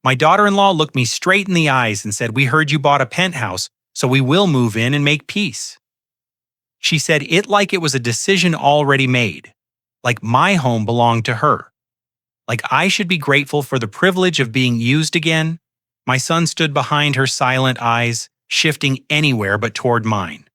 My daughter-in-law looked me straight in the eyes and said, "We heard you bought a penthouse, so we will move in and make peace." She said it like it was a decision already made, like my home belonged to her, like I should be grateful for the privilege of being used again. My son stood behind her, silent eyes, shifting anywhere but toward mine.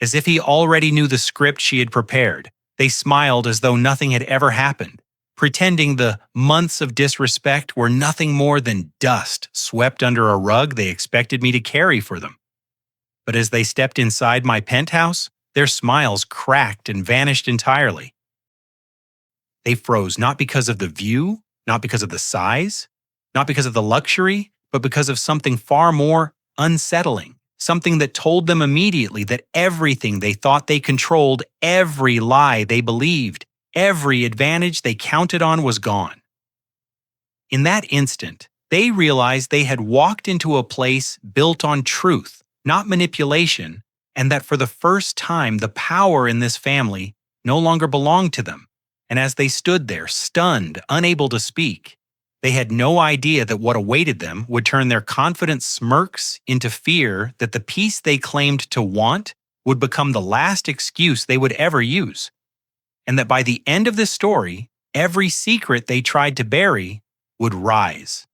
As if he already knew the script she had prepared, they smiled as though nothing had ever happened, pretending the months of disrespect were nothing more than dust swept under a rug they expected me to carry for them. But as they stepped inside my penthouse, their smiles cracked and vanished entirely. They froze not because of the view, not because of the size, not because of the luxury, but because of something far more unsettling, something that told them immediately that everything they thought they controlled, every lie they believed, every advantage they counted on was gone. In that instant, they realized they had walked into a place built on truth, not manipulation, and that for the first time the power in this family no longer belonged to them. And as they stood there, stunned, unable to speak, they had no idea that what awaited them would turn their confident smirks into fear that the peace they claimed to want would become the last excuse they would ever use. And that by the end of this story, every secret they tried to bury would rise.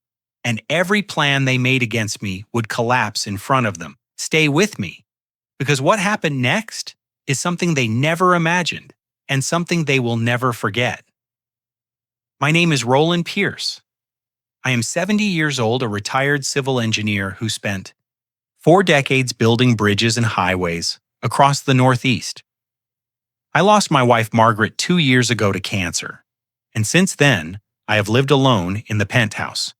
And every plan they made against me would collapse in front of them, stay with me. Because what happened next is something they never imagined and something they will never forget. My name is Roland Pierce. I am 70 years old, a retired civil engineer who spent 4 decades building bridges and highways across the Northeast. I lost my wife Margaret 2 years ago to cancer, and since then, I have lived alone in the penthouse.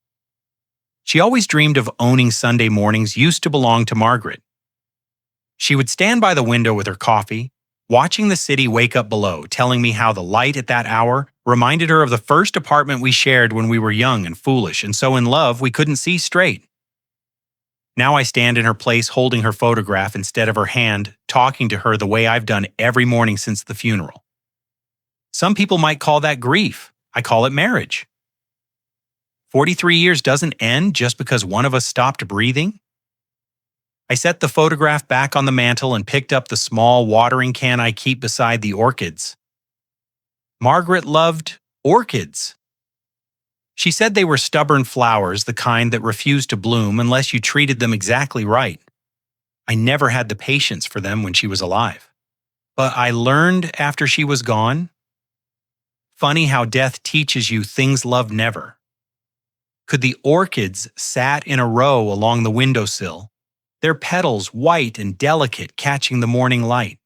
She always dreamed of owning Sunday mornings used to belong to Margaret. She would stand by the window with her coffee, watching the city wake up below, telling me how the light at that hour reminded her of the first apartment we shared when we were young and foolish and so in love we couldn't see straight. Now I stand in her place holding her photograph instead of her hand, talking to her the way I've done every morning since the funeral. Some people might call that grief. I call it marriage. 43 years doesn't end just because one of us stopped breathing. I set the photograph back on the mantel and picked up the small watering can I keep beside the orchids. Margaret loved orchids. She said they were stubborn flowers, the kind that refused to bloom unless you treated them exactly right. I never had the patience for them when she was alive. But I learned after she was gone. Funny how death teaches you things love never. Could the orchids sat in a row along the windowsill, their petals white and delicate catching the morning light.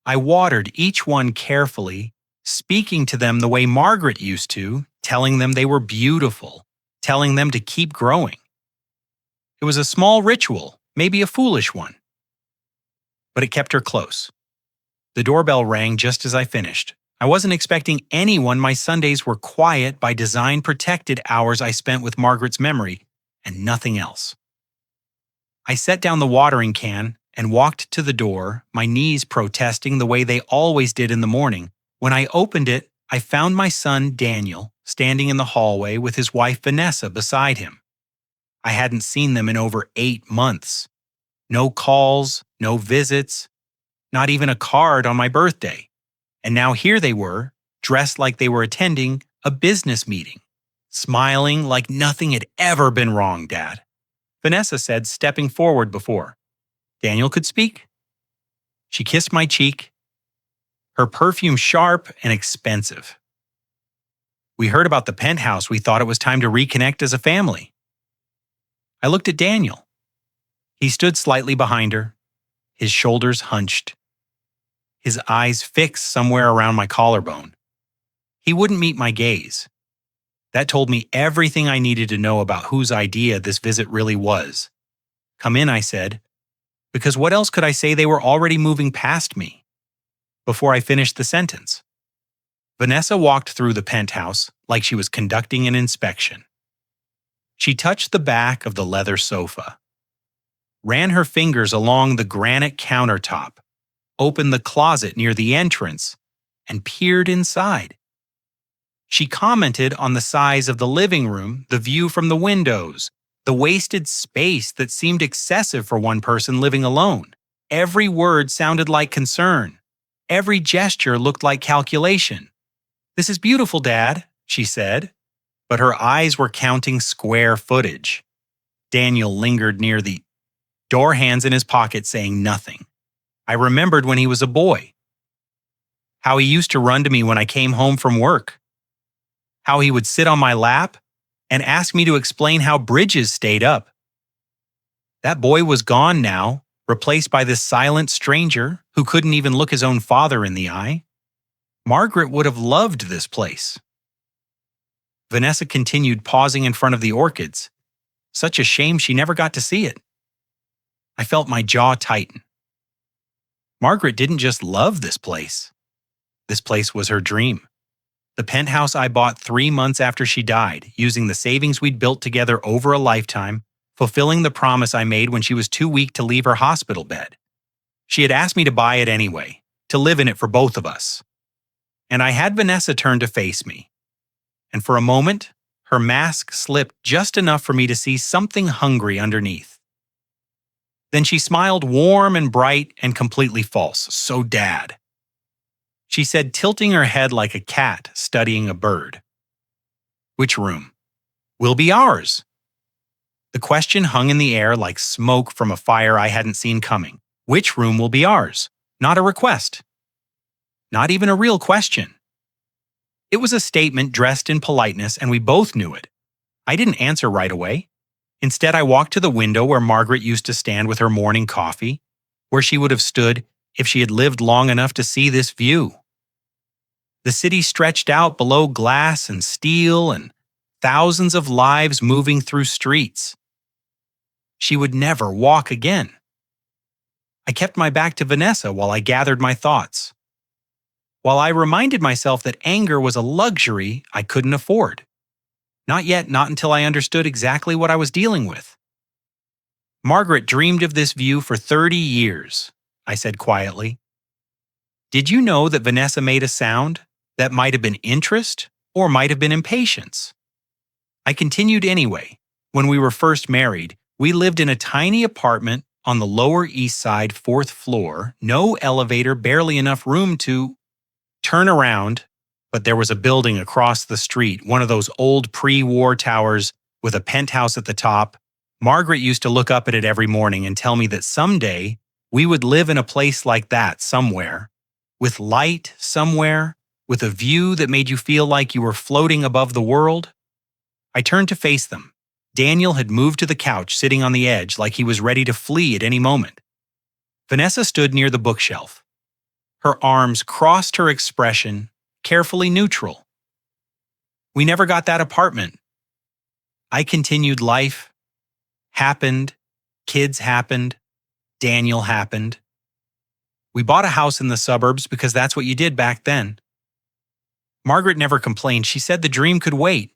I watered each one carefully, speaking to them the way Margaret used to, telling them they were beautiful, telling them to keep growing. It was a small ritual, maybe a foolish one. But it kept her close. The doorbell rang just as I finished. I wasn't expecting anyone. My Sundays were quiet, by design protected hours I spent with Margaret's memory, and nothing else. I set down the watering can and walked to the door, my knees protesting the way they always did in the morning. When I opened it, I found my son Daniel standing in the hallway with his wife Vanessa beside him. I hadn't seen them in over 8 months. No calls, no visits, not even a card on my birthday. And now here they were, dressed like they were attending a business meeting, smiling like nothing had ever been wrong, Dad, Vanessa said, stepping forward before Daniel could speak. She kissed my cheek, her perfume sharp and expensive. We heard about the penthouse. We thought it was time to reconnect as a family. I looked at Daniel. He stood slightly behind her, his shoulders hunched, his eyes fixed somewhere around my collarbone. He wouldn't meet my gaze. That told me everything I needed to know about whose idea this visit really was. Come in, I said, because what else could I say? They were already moving past me. Before I finished the sentence, Vanessa walked through the penthouse like she was conducting an inspection. She touched the back of the leather sofa, ran her fingers along the granite countertop, opened the closet near the entrance, and peered inside. She commented on the size of the living room, the view from the windows, the wasted space that seemed excessive for one person living alone. Every word sounded like concern. Every gesture looked like calculation. "This is beautiful, Dad," she said, but her eyes were counting square footage. Daniel lingered near the door, hands in his pocket, saying nothing. I remembered when he was a boy. How he used to run to me when I came home from work. How he would sit on my lap and ask me to explain how bridges stayed up. That boy was gone now, replaced by this silent stranger who couldn't even look his own father in the eye. Margaret would have loved this place. Vanessa continued, pausing in front of the orchids. Such a shame she never got to see it. I felt my jaw tighten. Margaret didn't just love this place. This place was her dream. The penthouse I bought 3 months after she died, using the savings we'd built together over a lifetime, fulfilling the promise I made when she was too weak to leave her hospital bed. She had asked me to buy it anyway, to live in it for both of us. And I had Vanessa turn to face me. And for a moment, her mask slipped just enough for me to see something hungry underneath. Then she smiled, warm and bright and completely false. "So, Dad," she said, tilting her head like a cat studying a bird. "Which room?" "Will be ours." The question hung in the air like smoke from a fire I hadn't seen coming. Which room will be ours? Not a request. Not even a real question. It was a statement dressed in politeness, and we both knew it. I didn't answer right away. Instead, I walked to the window where Margaret used to stand with her morning coffee, where she would have stood if she had lived long enough to see this view. The city stretched out below glass and steel and thousands of lives moving through streets. She would never walk again. I kept my back to Vanessa while I gathered my thoughts, while I reminded myself that anger was a luxury I couldn't afford. Not yet, not until I understood exactly what I was dealing with. "Margaret dreamed of this view for 30 years, I said quietly. "Did you know that Vanessa made a sound that might have been interest or might have been impatience?" I continued anyway. When we were first married, we lived in a tiny apartment on the Lower East Side, 4th floor, no elevator, barely enough room to turn around, but there was a building across the street, one of those old pre-war towers with a penthouse at the top. Margaret used to look up at it every morning and tell me that someday we would live in a place like that somewhere, with light somewhere, with a view that made you feel like you were floating above the world. I turned to face them. Daniel had moved to the couch, sitting on the edge like he was ready to flee at any moment. Vanessa stood near the bookshelf. Her arms crossed, her expression carefully neutral. We never got that apartment. I continued life. Happened. Kids happened. Daniel happened. We bought a house in the suburbs because that's what you did back then. Margaret never complained. She said the dream could wait.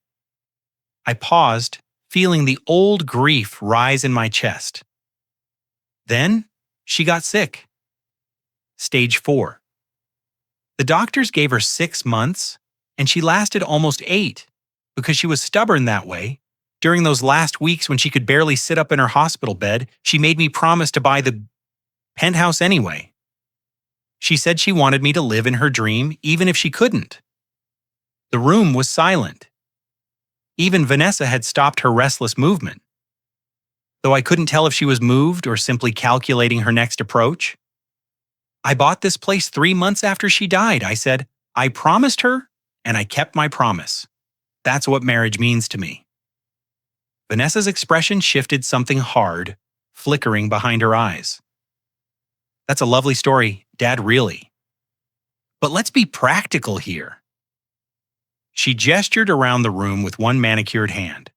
I paused, feeling the old grief rise in my chest. Then she got sick. Stage 4. The doctors gave her 6 months, and she lasted almost 8 because she was stubborn that way. During those last weeks when she could barely sit up in her hospital bed, she made me promise to buy the penthouse anyway. She said she wanted me to live in her dream even if she couldn't. The room was silent. Even Vanessa had stopped her restless movement. Though I couldn't tell if she was moved or simply calculating her next approach. "I bought this place 3 months after she died," I said. "I promised her, and I kept my promise. That's what marriage means to me." Vanessa's expression shifted, something hard, flickering behind her eyes. "That's a lovely story, Dad, really. But let's be practical here." She gestured around the room with one manicured hand.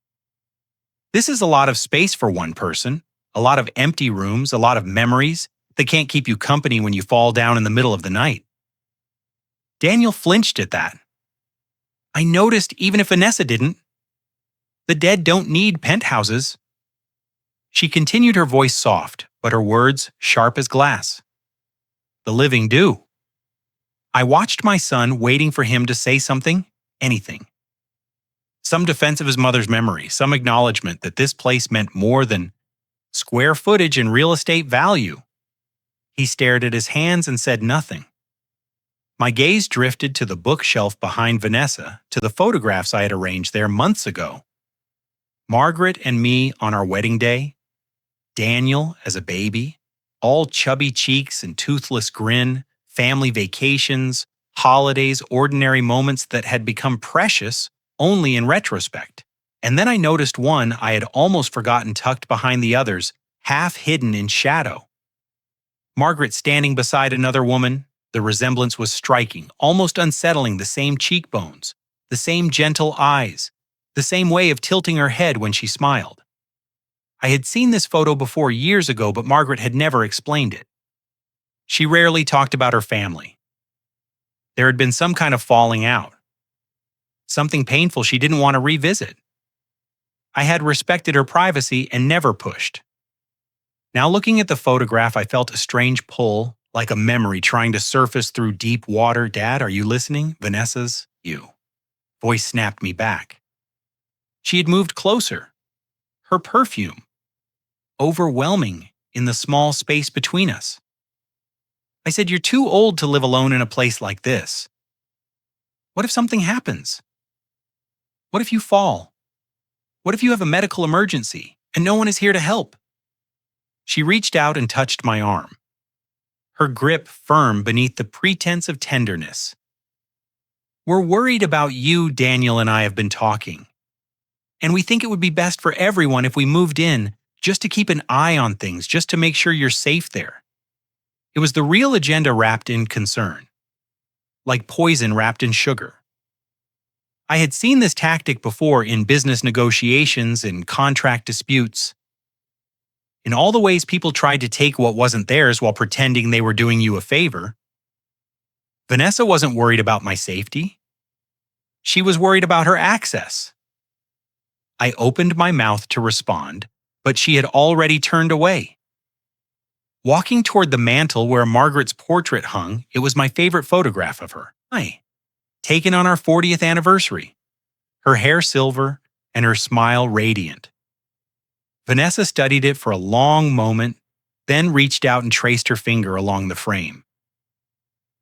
"This is a lot of space for one person, a lot of empty rooms, a lot of memories that can't keep you company when you fall down in the middle of the night." Daniel flinched at that. I noticed even if Vanessa didn't. The dead don't need penthouses. She continued, her voice soft, but her words sharp as glass. "The living do." I watched my son, waiting for him to say something, anything. Some defense of his mother's memory, some acknowledgement that this place meant more than square footage and real estate value. He stared at his hands and said nothing. My gaze drifted to the bookshelf behind Vanessa, to the photographs I had arranged there months ago. Margaret and me on our wedding day, Daniel as a baby, all chubby cheeks and toothless grin, family vacations, holidays, ordinary moments that had become precious only in retrospect. And then I noticed one I had almost forgotten tucked behind the others, half hidden in shadow. Margaret standing beside another woman, the resemblance was striking, almost unsettling, the same cheekbones, the same gentle eyes, the same way of tilting her head when she smiled. I had seen this photo before years ago, but Margaret had never explained it. She rarely talked about her family. There had been some kind of falling out. Something painful she didn't want to revisit. I had respected her privacy and never pushed. Now looking at the photograph, I felt a strange pull, like a memory trying to surface through deep water. Dad, are you listening? Vanessa's you. Voice snapped me back. She had moved closer. Her perfume. Overwhelming in the small space between us. I said, you're too old to live alone in a place like this. What if something happens? What if you fall? What if you have a medical emergency and no one is here to help? She reached out and touched my arm. Her grip firm beneath the pretense of tenderness. We're worried about you, Daniel and I have been talking. And we think it would be best for everyone if we moved in just to keep an eye on things, just to make sure you're safe there. It was the real agenda wrapped in concern. Like poison wrapped in sugar. I had seen this tactic before in business negotiations and contract disputes. In all the ways people tried to take what wasn't theirs while pretending they were doing you a favor. Vanessa wasn't worried about my safety. She was worried about her access. I opened my mouth to respond, but she had already turned away. Walking toward the mantel where Margaret's portrait hung, it was my favorite photograph of her. Taken on our 40th anniversary. Her hair silver and her smile radiant. Vanessa studied it for a long moment, then reached out and traced her finger along the frame.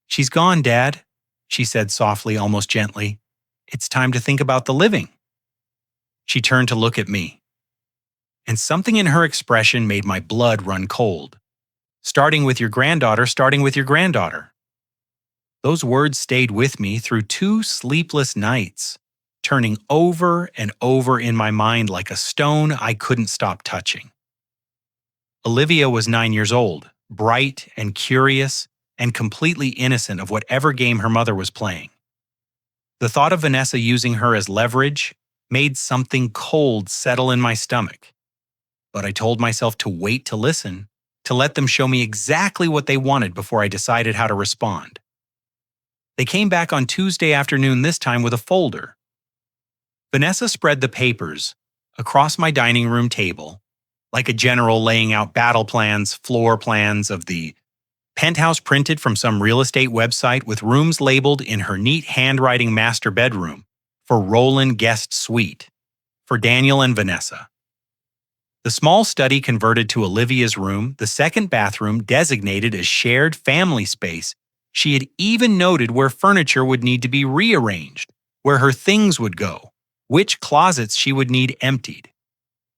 She's gone, Dad, she said softly, almost gently. It's time to think about the living. She turned to look at me. And something in her expression made my blood run cold. Starting with your granddaughter. Those words stayed with me through 2 sleepless nights, turning over and over in my mind like a stone I couldn't stop touching. Olivia was 9 years old, bright and curious, and completely innocent of whatever game her mother was playing. The thought of Vanessa using her as leverage made something cold settle in my stomach. But I told myself to wait to listen, to let them show me exactly what they wanted before I decided how to respond. They came back on Tuesday afternoon, this time with a folder. Vanessa spread the papers across my dining room table, like a general laying out battle plans, floor plans of the Penthouse printed from some real estate website, with rooms labeled in her neat handwriting master bedroom for Roland guest suite, for Daniel and Vanessa. The small study converted to Olivia's room, the second bathroom designated as shared family space. She had even noted where furniture would need to be rearranged, where her things would go, which closets she would need emptied.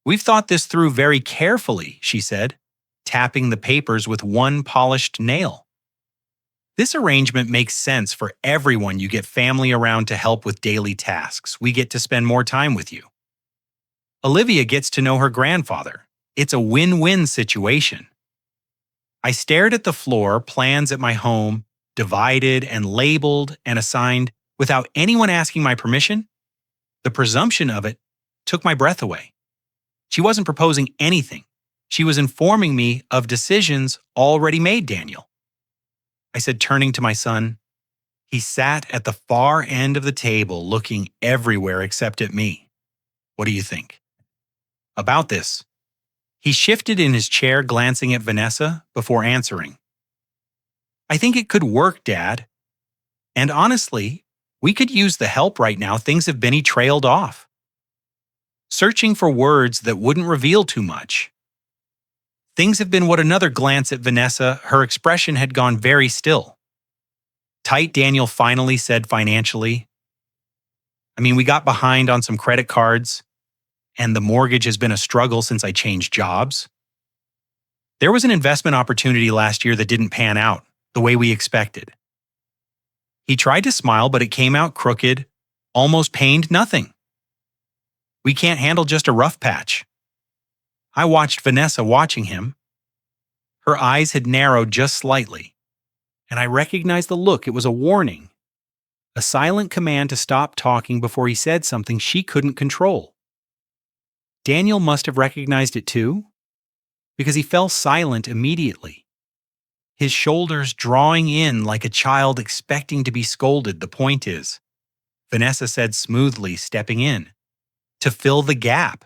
We've thought this through very carefully, she said, tapping the papers with one polished nail. This arrangement makes sense for everyone. You get family around to help with daily tasks. We get to spend more time with you. Olivia gets to know her grandfather. It's a win-win situation. I stared at the floor, plans at my home, divided and labeled and assigned without anyone asking my permission. The presumption of it took my breath away. She wasn't proposing anything. She was informing me of decisions already made, Daniel. I said, turning to my son. He sat at the far end of the table, looking everywhere except at me. What do you think? About this. He shifted in his chair, glancing at Vanessa before answering. I think it could work, Dad. And honestly, We could use the help right now. Things have been trailed off. Searching for words that wouldn't reveal too much. Things have been what another glance at Vanessa, her expression had gone very still. Tight, Daniel finally said financially. We got behind on some credit cards, and the mortgage has been a struggle since I changed jobs. There was an investment opportunity last year that didn't pan out the way we expected. He tried to smile, but it came out crooked, almost pained nothing. We can't handle just a rough patch. I watched Vanessa watching him. Her eyes had narrowed just slightly, and I recognized the look. It was a warning, a silent command to stop talking before he said something she couldn't control. Daniel must have recognized it too, because he fell silent immediately, his shoulders drawing in like a child expecting to be scolded. The point is, Vanessa said smoothly, stepping in, to fill the gap.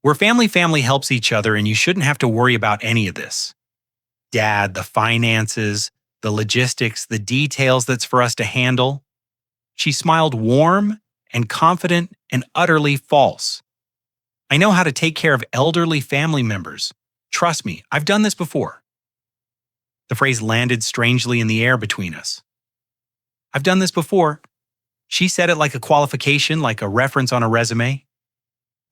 We're family helps each other, and you shouldn't have to worry about any of this. Dad, the finances, the logistics, the details that's for us to handle. She smiled, warm and confident and utterly false. I know how to take care of elderly family members. Trust me, I've done this before. The phrase landed strangely in the air between us. I've done this before. She said it like a qualification, like a reference on a resume.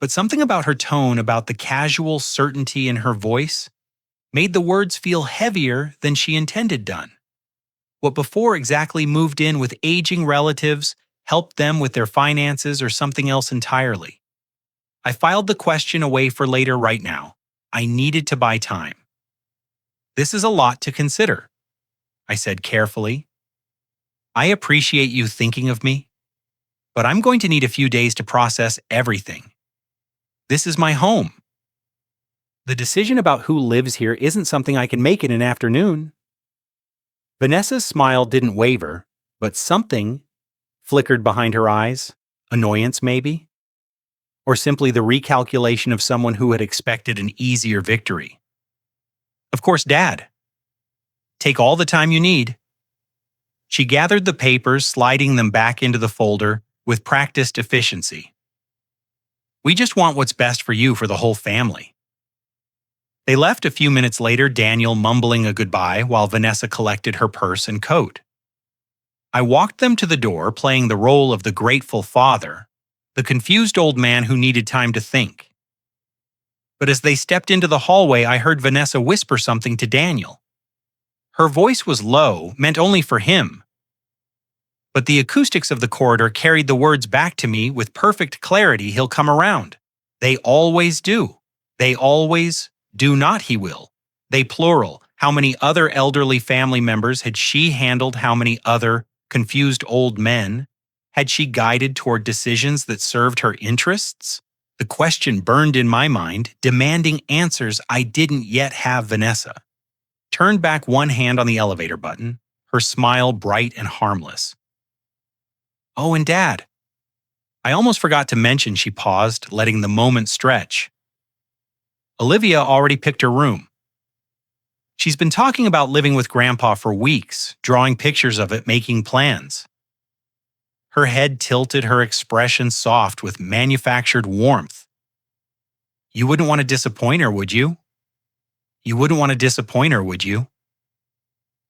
But something about her tone, about the casual certainty in her voice, made the words feel heavier than she intended done. What before exactly moved in with aging relatives, helped them with their finances, or something else entirely. I filed the question away for later right now. I needed to buy time. This is a lot to consider, I said carefully. I appreciate you thinking of me, but I'm going to need a few days to process everything. This is my home. The decision about who lives here isn't something I can make in an afternoon. Vanessa's smile didn't waver, but something flickered behind her eyes. Annoyance, maybe? Or simply the recalculation of someone who had expected an easier victory. Of course, Dad. Take all the time you need. She gathered the papers, sliding them back into the folder with practiced efficiency. We just want what's best for you, for the whole family. They left a few minutes later, Daniel mumbling a goodbye while Vanessa collected her purse and coat. I walked them to the door, playing the role of the grateful father, the confused old man who needed time to think. But as they stepped into the hallway, I heard Vanessa whisper something to Daniel. Her voice was low, meant only for him. But the acoustics of the corridor carried the words back to me with perfect clarity. He'll come around. They always do. They always do not, he will. They plural. How many other elderly family members had she handled? How many other confused old men had she guided toward decisions that served her interests? The question burned in my mind, demanding answers I didn't yet have. Vanessa turned back one hand on the elevator button, her smile bright and harmless. Oh, and Dad. I almost forgot to mention. She paused, letting the moment stretch. Olivia already picked her room. She's been talking about living with Grandpa for weeks, drawing pictures of it, making plans. Her head tilted, her expression soft with manufactured warmth. You wouldn't want to disappoint her, would you? You wouldn't want to disappoint her, would you?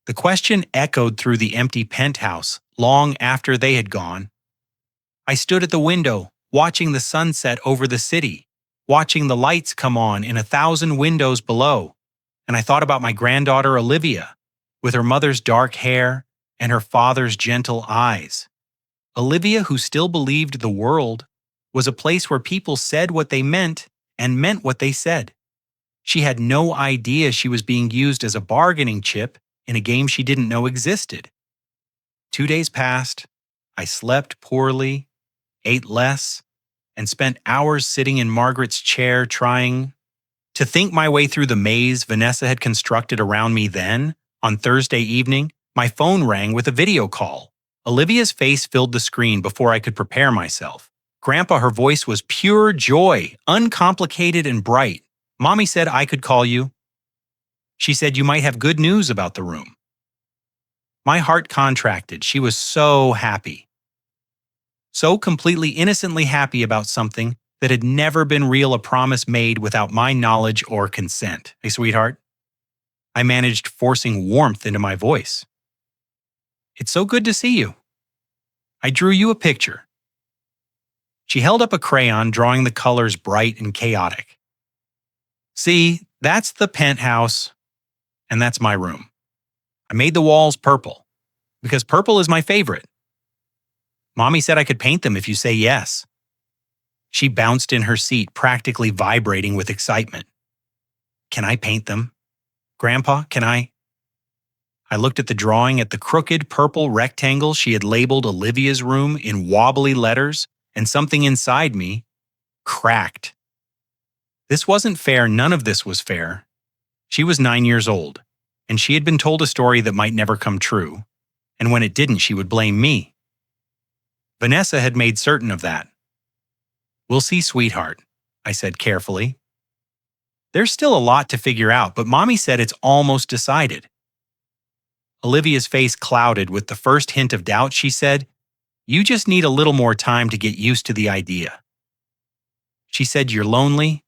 The question echoed through the empty penthouse long after they had gone. I stood at the window, watching the sunset over the city, watching the lights come on in 1,000 windows below, and I thought about my granddaughter Olivia, with her mother's dark hair and her father's gentle eyes. Olivia, who still believed the world was a place where people said what they meant and meant what they said. She had no idea she was being used as a bargaining chip in a game she didn't know existed. 2 days passed. I slept poorly, ate less, and spent hours sitting in Margaret's chair trying to think my way through the maze Vanessa had constructed around me. Then, on Thursday evening, my phone rang with a video call. Olivia's face filled the screen before I could prepare myself. Grandpa, her voice was pure joy, uncomplicated and bright. Mommy said I could call you. She said you might have good news about the room. My heart contracted. She was so happy. so completely innocently happy about something that had never been real, a promise made without my knowledge or consent. Hey, sweetheart. I managed forcing warmth into my voice. It's so good to see you. I drew you a picture. She held up a crayon, drawing the colors bright and chaotic. See, that's the penthouse, and that's my room. I made the walls purple, because purple is my favorite. Mommy said I could paint them if you say yes. She bounced in her seat, practically vibrating with excitement. Can I paint them? Grandpa, can I? I looked at the drawing, at the crooked purple rectangle she had labeled Olivia's room in wobbly letters, and something inside me cracked. This wasn't fair. None of this was fair. She was 9 years old, and she had been told a story that might never come true, and when it didn't, she would blame me. Vanessa had made certain of that. We'll see, sweetheart, I said carefully. There's still a lot to figure out, but Mommy said it's almost decided. Olivia's face clouded with the first hint of doubt. She said, you just need a little more time to get used to the idea. She said, you're lonely,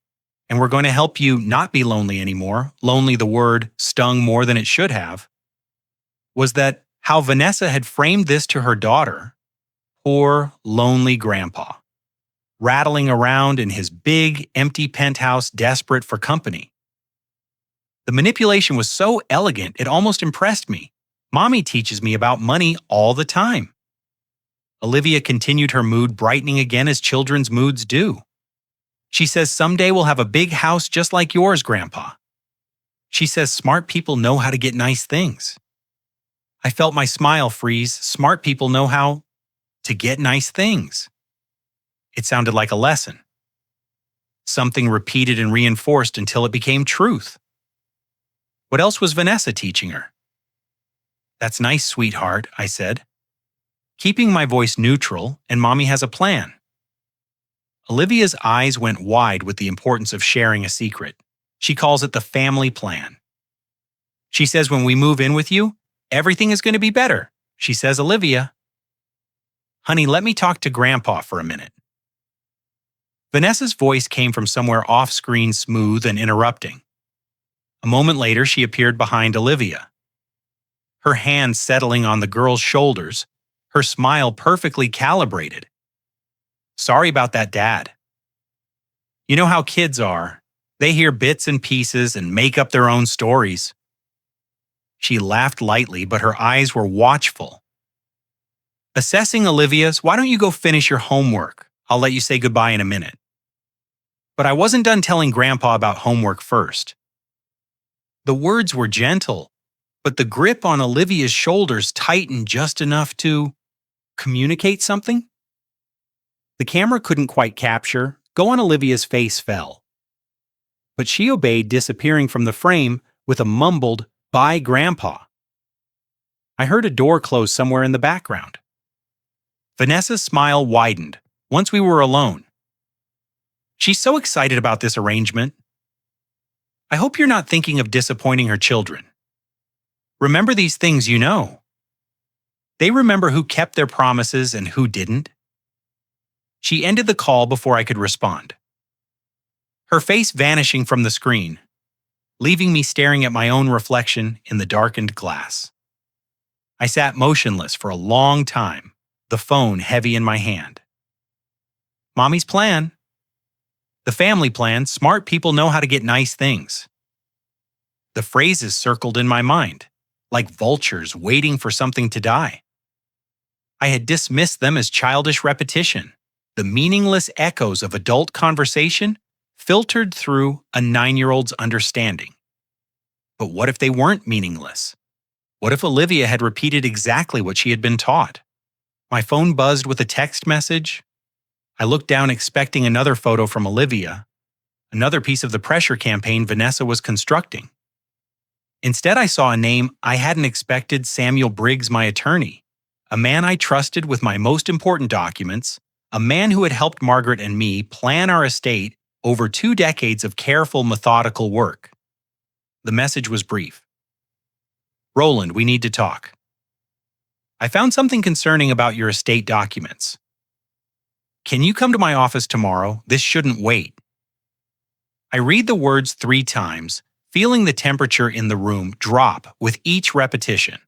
and we're going to help you not be lonely anymore. Lonely, the word, stung more than it should have. Was that how Vanessa had framed this to her daughter? Poor, lonely grandpa, rattling around in his big, empty penthouse, desperate for company. The manipulation was so elegant, it almost impressed me. Mommy teaches me about money all the time. Olivia continued, her mood brightening again as children's moods do. She says, someday we'll have a big house just like yours, Grandpa. She says smart people know how to get nice things. I felt my smile freeze. Smart people know how to get nice things. It sounded like a lesson. Something repeated and reinforced until it became truth. What else was Vanessa teaching her? That's nice, sweetheart, I said, keeping my voice neutral, and Mommy has a plan. Olivia's eyes went wide with the importance of sharing a secret. She calls it the family plan. She says when we move in with you, everything is going to be better. She says, Olivia. Honey, let me talk to Grandpa for a minute. Vanessa's voice came from somewhere off-screen, smooth and interrupting. A moment later, she appeared behind Olivia. Her hand settling on the girl's shoulders, her smile perfectly calibrated. Sorry about that, Dad. You know how kids are. They hear bits and pieces and make up their own stories. She laughed lightly, but her eyes were watchful. Assessing Olivia's, why don't you go finish your homework? I'll let you say goodbye in a minute. But I wasn't done telling Grandpa about homework first. The words were gentle, but the grip on Olivia's shoulders tightened just enough to communicate something. The camera couldn't quite capture. Go on, Olivia's face fell. But she obeyed, disappearing from the frame with a mumbled, "Bye, Grandpa." I heard a door close somewhere in the background. Vanessa's smile widened once we were alone. She's so excited about this arrangement. I hope you're not thinking of disappointing her children. Remember these things you know. They remember who kept their promises and who didn't. She ended the call before I could respond. Her face vanishing from the screen, leaving me staring at my own reflection in the darkened glass. I sat motionless for a long time, the phone heavy in my hand. Mommy's plan. The family plan, smart people know how to get nice things. The phrases circled in my mind, like vultures waiting for something to die. I had dismissed them as childish repetition, the meaningless echoes of adult conversation filtered through a 9-year-old's understanding. But what if they weren't meaningless? What if Olivia had repeated exactly what she had been taught? My phone buzzed with a text message. I looked down, expecting another photo from Olivia, another piece of the pressure campaign Vanessa was constructing. Instead, I saw a name I hadn't expected: Samuel Briggs, my attorney, a man I trusted with my most important documents, a man who had helped Margaret and me plan our estate over 2 decades of careful, methodical work. The message was brief. Roland, we need to talk. I found something concerning about your estate documents. Can you come to my office tomorrow? This shouldn't wait. I read the words 3 times, feeling the temperature in the room drop with each repetition.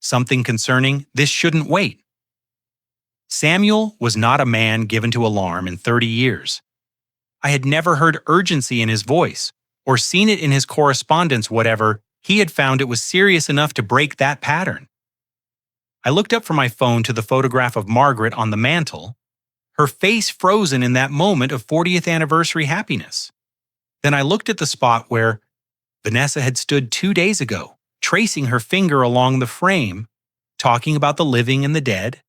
Something concerning this shouldn't wait. Samuel was not a man given to alarm in 30 years. I had never heard urgency in his voice or seen it in his correspondence. Whatever, he had found it was serious enough to break that pattern. I looked up from my phone to the photograph of Margaret on the mantel, her face frozen in that moment of 40th anniversary happiness. Then I looked at the spot where Vanessa had stood 2 days ago, tracing her finger along the frame, talking about the living and the dead.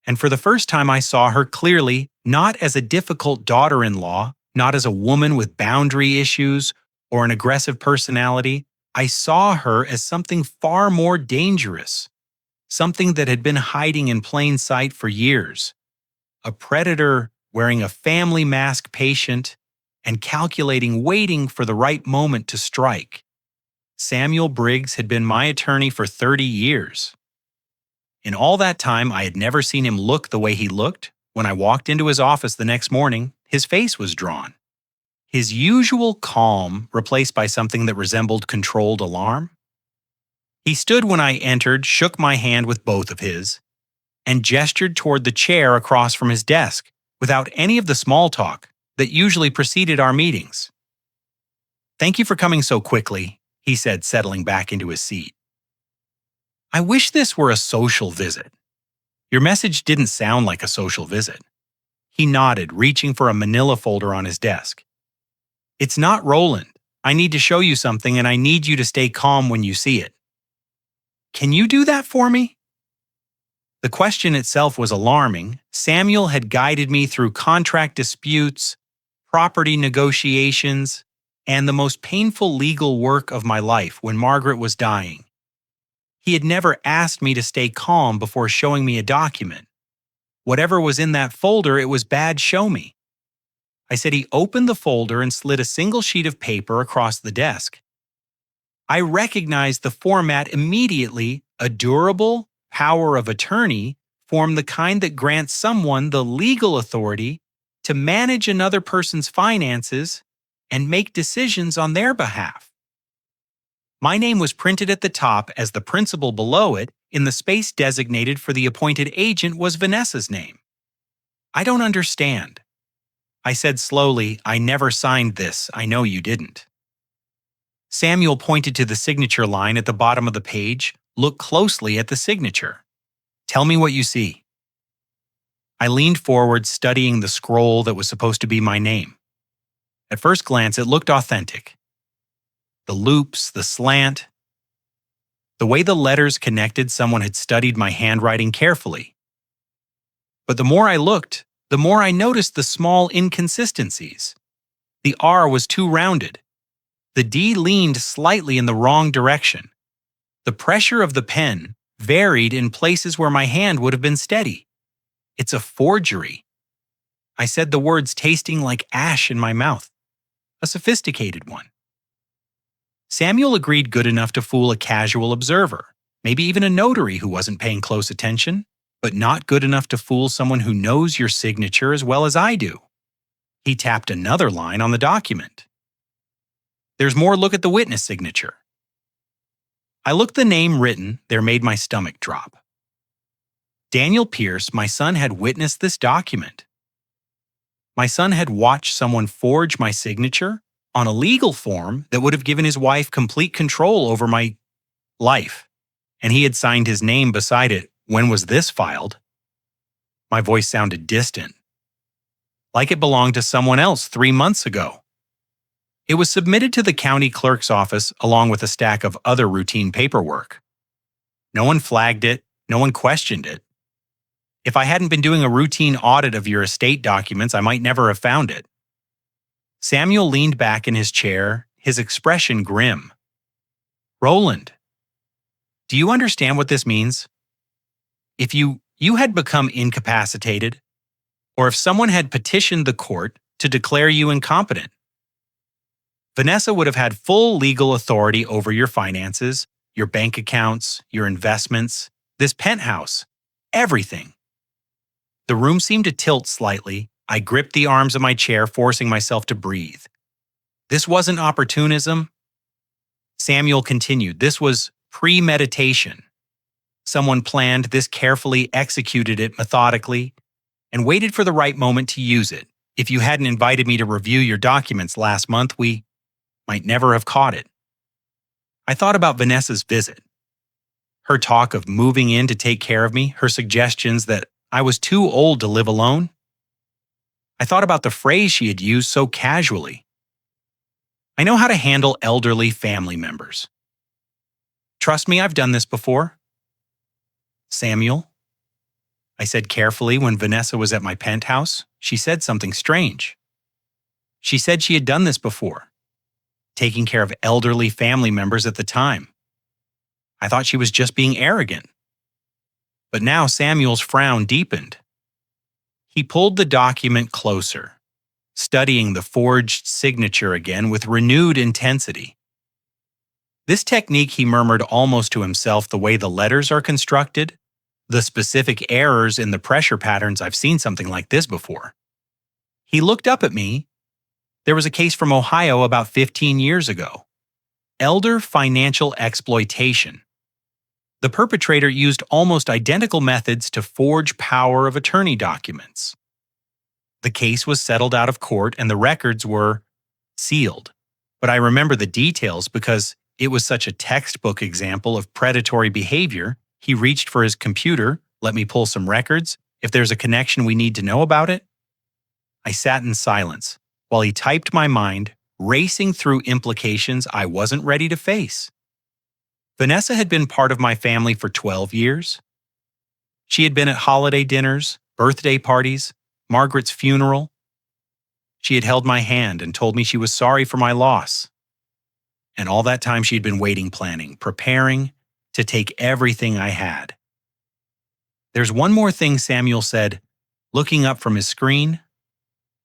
And for the first time I saw her clearly, not as a difficult daughter-in-law, not as a woman with boundary issues or an aggressive personality. I saw her as something far more dangerous, something that had been hiding in plain sight for years. A predator wearing a family mask, patient and calculating, waiting for the right moment to strike. Samuel Briggs had been my attorney for 30 years. In all that time, I had never seen him look the way he looked. When I walked into his office the next morning, his face was drawn. His usual calm replaced by something that resembled controlled alarm. He stood when I entered, shook my hand with both of his, and gestured toward the chair across from his desk without any of the small talk that usually preceded our meetings. "Thank you for coming so quickly," he said, settling back into his seat. "I wish this were a social visit." "Your message didn't sound like a social visit." He nodded, reaching for a manila folder on his desk. "It's not Roland. I need to show you something and I need you to stay calm when you see it." "Can you do that for me?" The question itself was alarming. Samuel had guided me through contract disputes, property negotiations, and the most painful legal work of my life when Margaret was dying. He had never asked me to stay calm before showing me a document. Whatever was in that folder, it was bad. Show me. I said. He opened the folder and slid a single sheet of paper across the desk. I recognized the format immediately. A durable power of attorney form, the kind that grants someone the legal authority to manage another person's finances and make decisions on their behalf. My name was printed at the top as the principal. Below it, in the space designated for the appointed agent, was Vanessa's name. "I don't understand." I said slowly. "I never signed this. I know you didn't." Samuel pointed to the signature line at the bottom of the page. "Look closely at the signature. Tell me what you see." I leaned forward, studying the scroll that was supposed to be my name. At first glance, it looked authentic. The loops, the slant, the way the letters connected, someone had studied my handwriting carefully. But the more I looked, the more I noticed the small inconsistencies. The R was too rounded. The D leaned slightly in the wrong direction. The pressure of the pen varied in places where my hand would have been steady. "It's a forgery." I said the words, tasting like ash in my mouth. "A sophisticated one." Samuel agreed, good enough to fool a casual observer, maybe even a notary who wasn't paying close attention, but not good enough to fool someone who knows your signature as well as I do. He tapped another line on the document. "There's more. Look at the witness signature." I looked the name written there made my stomach drop. Daniel Pierce, my son, had witnessed this document. My son had watched someone forge my signature on a legal form that would have given his wife complete control over my life, and he had signed his name beside it. When was this filed? My voice sounded distant, like it belonged to someone else 3 months ago. It was submitted to the county clerk's office along with a stack of other routine paperwork. No one flagged it, no one questioned it. If I hadn't been doing a routine audit of your estate documents, I might never have found it. Samuel leaned back in his chair, his expression grim. "Roland, do you understand what this means? If you had become incapacitated, or if someone had petitioned the court to declare you incompetent, Vanessa would have had full legal authority over your finances, your bank accounts, your investments, this penthouse, everything. The room seemed to tilt slightly. I gripped the arms of my chair, forcing myself to breathe. This wasn't opportunism. Samuel continued. This was premeditation. Someone planned this carefully, executed it methodically, and waited for the right moment to use it. If you hadn't invited me to review your documents last month, we might never have caught it. I thought about Vanessa's visit. Her talk of moving in to take care of me, her suggestions that I was too old to live alone. I thought about the phrase she had used so casually. I know how to handle elderly family members. Trust me, I've done this before. Samuel, I said carefully when Vanessa was at my penthouse. She said something strange. She said she had done this before, taking care of elderly family members at the time. I thought she was just being arrogant. But now Samuel's frown deepened. He pulled the document closer, studying the forged signature again with renewed intensity. This technique, he murmured almost to himself, the way the letters are constructed, the specific errors in the pressure patterns, I've seen something like this before. He looked up at me. There was a case from Ohio about 15 years ago. Elder financial exploitation. The perpetrator used almost identical methods to forge power of attorney documents. The case was settled out of court and the records were sealed. But I remember the details because it was such a textbook example of predatory behavior. He reached for his computer, let me pull some records. If there's a connection we need to know about it. I sat in silence while he typed my mind, racing through implications I wasn't ready to face. Vanessa had been part of my family for 12 years. She had been at holiday dinners, birthday parties, Margaret's funeral. She had held my hand and told me she was sorry for my loss. And all that time she had been waiting, planning, preparing to take everything I had. There's one more thing, Samuel said, looking up from his screen.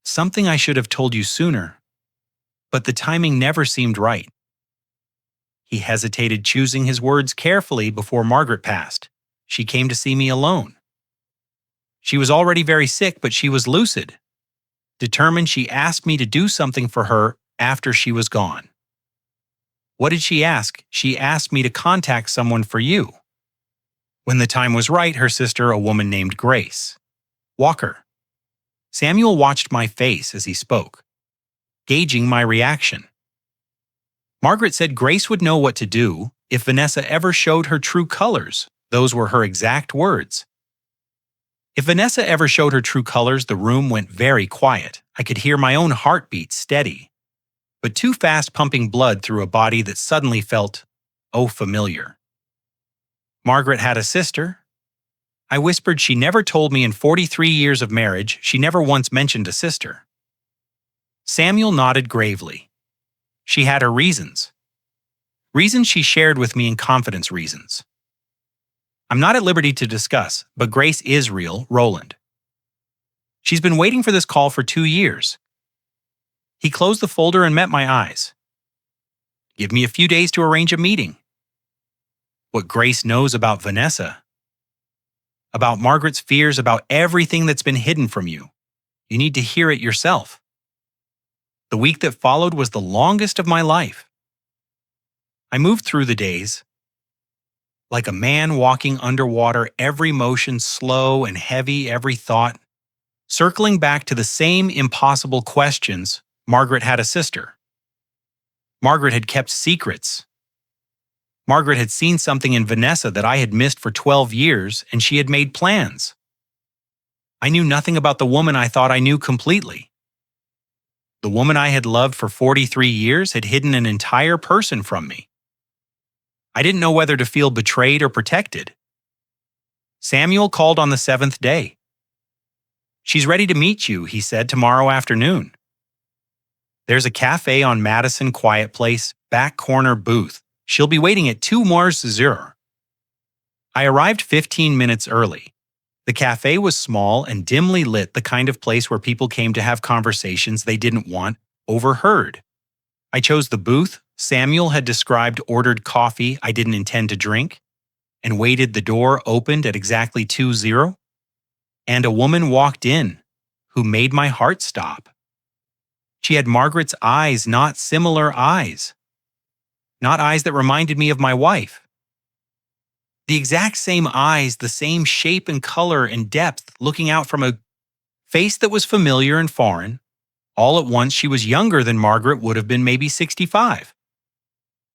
Something I should have told you sooner, but the timing never seemed right. He hesitated, choosing his words carefully before Margaret passed. She came to see me alone. She was already very sick, but she was lucid. Determined, she asked me to do something for her after she was gone. What did she ask? She asked me to contact someone for you. When the time was right, her sister, a woman named Grace Walker. Samuel watched my face as he spoke, gauging my reaction. Margaret said Grace would know what to do if Vanessa ever showed her true colors. Those were her exact words. If Vanessa ever showed her true colors, the room went very quiet. I could hear my own heartbeat steady, but too fast pumping blood through a body that suddenly felt, familiar. Margaret had a sister. I whispered she never told me in 43 years of marriage she never once mentioned a sister. Samuel nodded gravely. She had her reasons. Reasons she shared with me in confidence reasons. I'm not at liberty to discuss, but Grace is real, Roland. She's been waiting for this call for 2 years. He closed the folder and met my eyes. Give me a few days to arrange a meeting. What Grace knows about Vanessa, about Margaret's fears, about everything that's been hidden from you. You need to hear it yourself. The week that followed was the longest of my life. I moved through the days. Like a man walking underwater, every motion slow and heavy, every thought. Circling back to the same impossible questions, Margaret had a sister. Margaret had kept secrets. Margaret had seen something in Vanessa that I had missed for 12 years, and she had made plans. I knew nothing about the woman I thought I knew completely. The woman I had loved for 43 years had hidden an entire person from me. I didn't know whether to feel betrayed or protected. Samuel called on the 7th day. She's ready to meet you, he said, tomorrow afternoon. There's a cafe on Madison, quiet place, back corner booth. She'll be waiting at 2 Mars 0. I arrived 15 minutes early. The cafe was small and dimly lit, the kind of place where people came to have conversations they didn't want overheard. I chose the booth Samuel had described, ordered coffee I didn't intend to drink, and waited. The door opened at exactly 2:0. And a woman walked in who made my heart stop. She had Margaret's eyes, not similar eyes. Not eyes that reminded me of my wife. The exact same eyes, the same shape and color and depth, looking out from a face that was familiar and foreign. All at once, she was younger than Margaret would have been, maybe 65.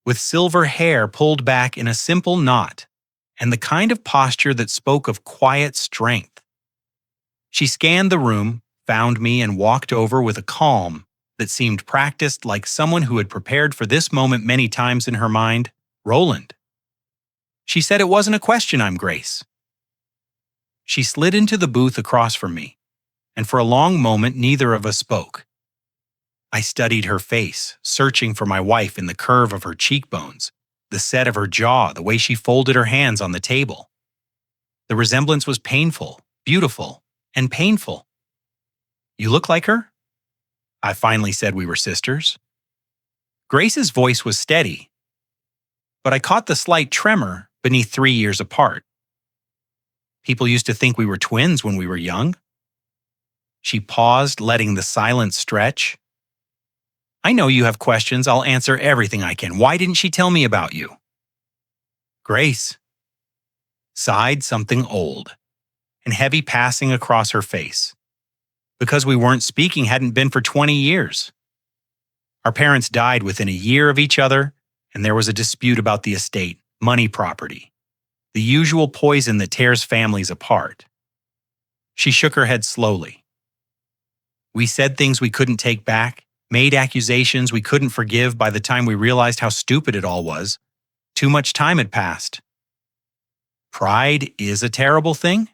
With silver hair pulled back in a simple knot, and the kind of posture that spoke of quiet strength. She scanned the room, found me, and walked over with a calm that seemed practiced, like someone who had prepared for this moment many times in her mind. Roland. She said it wasn't a question, I'm Grace. She slid into the booth across from me, and for a long moment neither of us spoke. I studied her face, searching for my wife in the curve of her cheekbones, the set of her jaw, the way she folded her hands on the table. The resemblance was painful, beautiful, and painful. You look like her? I finally said we were sisters. Grace's voice was steady, but I caught the slight tremor beneath 3 years apart. People used to think we were twins when we were young. She paused, letting the silence stretch. I know you have questions. I'll answer everything I can. Why didn't she tell me about you? Grace sighed, something old and heavy passing across her face. Because we weren't speaking hadn't been for 20 years. Our parents died within a year of each other, and there was a dispute about the estate, money, property, the usual poison that tears families apart. She shook her head slowly. We said things we couldn't take back, made accusations we couldn't forgive. By the time we realized how stupid it all was, too much time had passed. Pride is a terrible thing.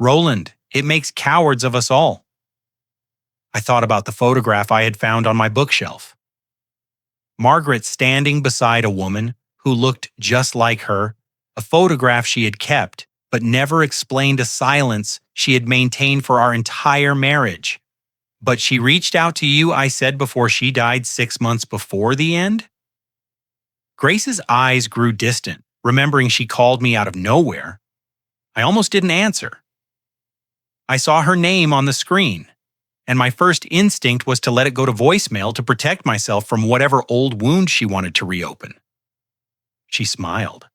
Roland, it makes cowards of us all. I thought about the photograph I had found on my bookshelf. Margaret standing beside a woman who looked just like her, a photograph she had kept, but never explained a silence she had maintained for our entire marriage. But she reached out to you, I said, before she died 6 months before the end? Grace's eyes grew distant, remembering she called me out of nowhere. I almost didn't answer. I saw her name on the screen, and my first instinct was to let it go to voicemail to protect myself from whatever old wound she wanted to reopen. She smiled,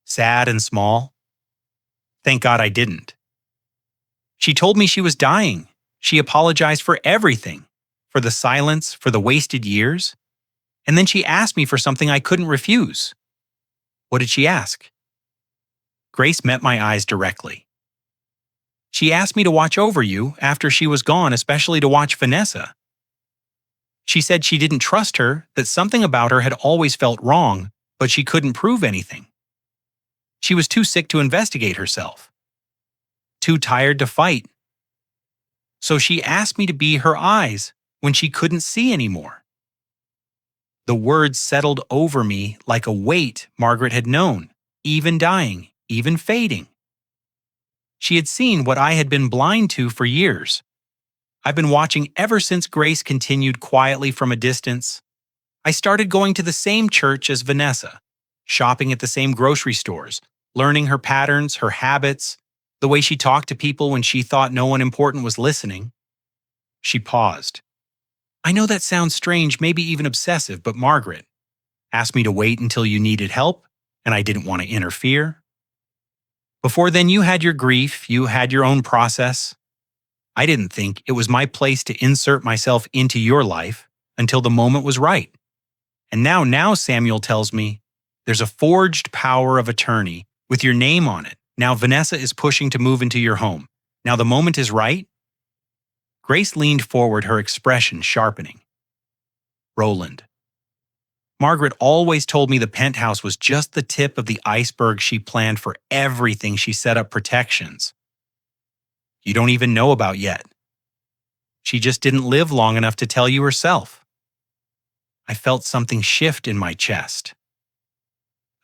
sad and small. Thank God I didn't. She told me she was dying. She apologized for everything, for the silence, for the wasted years. And then she asked me for something I couldn't refuse. What did she ask? Grace met my eyes directly. She asked me to watch over you after she was gone, especially to watch Vanessa. She said she didn't trust her, that something about her had always felt wrong, but she couldn't prove anything. She was too sick to investigate herself, too tired to fight. So she asked me to be her eyes when she couldn't see anymore. The words settled over me like a weight Margaret had known, even dying, even fading. She had seen what I had been blind to for years. I've been watching ever since Grace continued quietly from a distance. I started going to the same church as Vanessa, shopping at the same grocery stores, learning her patterns, her habits, the way she talked to people when she thought no one important was listening. She paused. I know that sounds strange, maybe even obsessive, but Margaret asked me to wait until you needed help, and I didn't want to interfere. Before then, you had your grief, you had your own process. I didn't think it was my place to insert myself into your life until the moment was right. And now Samuel tells me there's a forged power of attorney with your name on it. Now Vanessa is pushing to move into your home. Now the moment is right. Grace leaned forward, her expression sharpening. Roland. Margaret always told me the penthouse was just the tip of the iceberg she planned for everything she set up protections. You don't even know about yet. She just didn't live long enough to tell you herself. I felt something shift in my chest.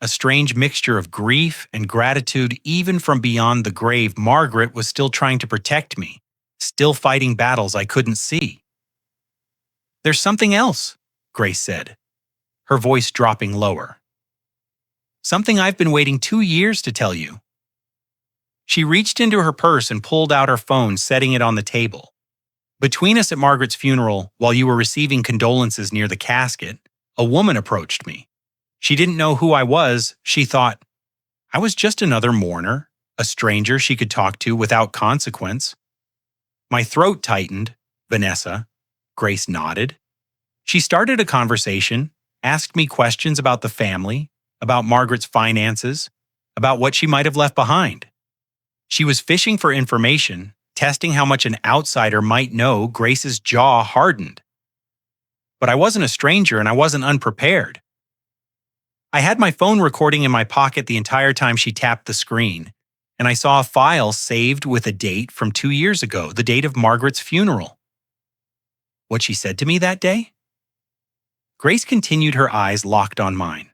A strange mixture of grief and gratitude. Even from beyond the grave, Margaret was still trying to protect me, still fighting battles I couldn't see. There's something else, Grace said, her voice dropping lower. Something I've been waiting 2 years to tell you. She reached into her purse and pulled out her phone, setting it on the table. Between us at Margaret's funeral, while you were receiving condolences near the casket, a woman approached me. She didn't know who I was. She thought I was just another mourner, a stranger she could talk to without consequence. My throat tightened. Vanessa. Grace nodded. She started a conversation, asked me questions about the family, about Margaret's finances, about what she might have left behind. She was fishing for information, testing how much an outsider might know. Grace's jaw hardened. But I wasn't a stranger and I wasn't unprepared. I had my phone recording in my pocket the entire time she tapped the screen, and I saw a file saved with a date from 2 years ago, the date of Margaret's funeral. What she said to me that day? Grace continued, her eyes locked on mine.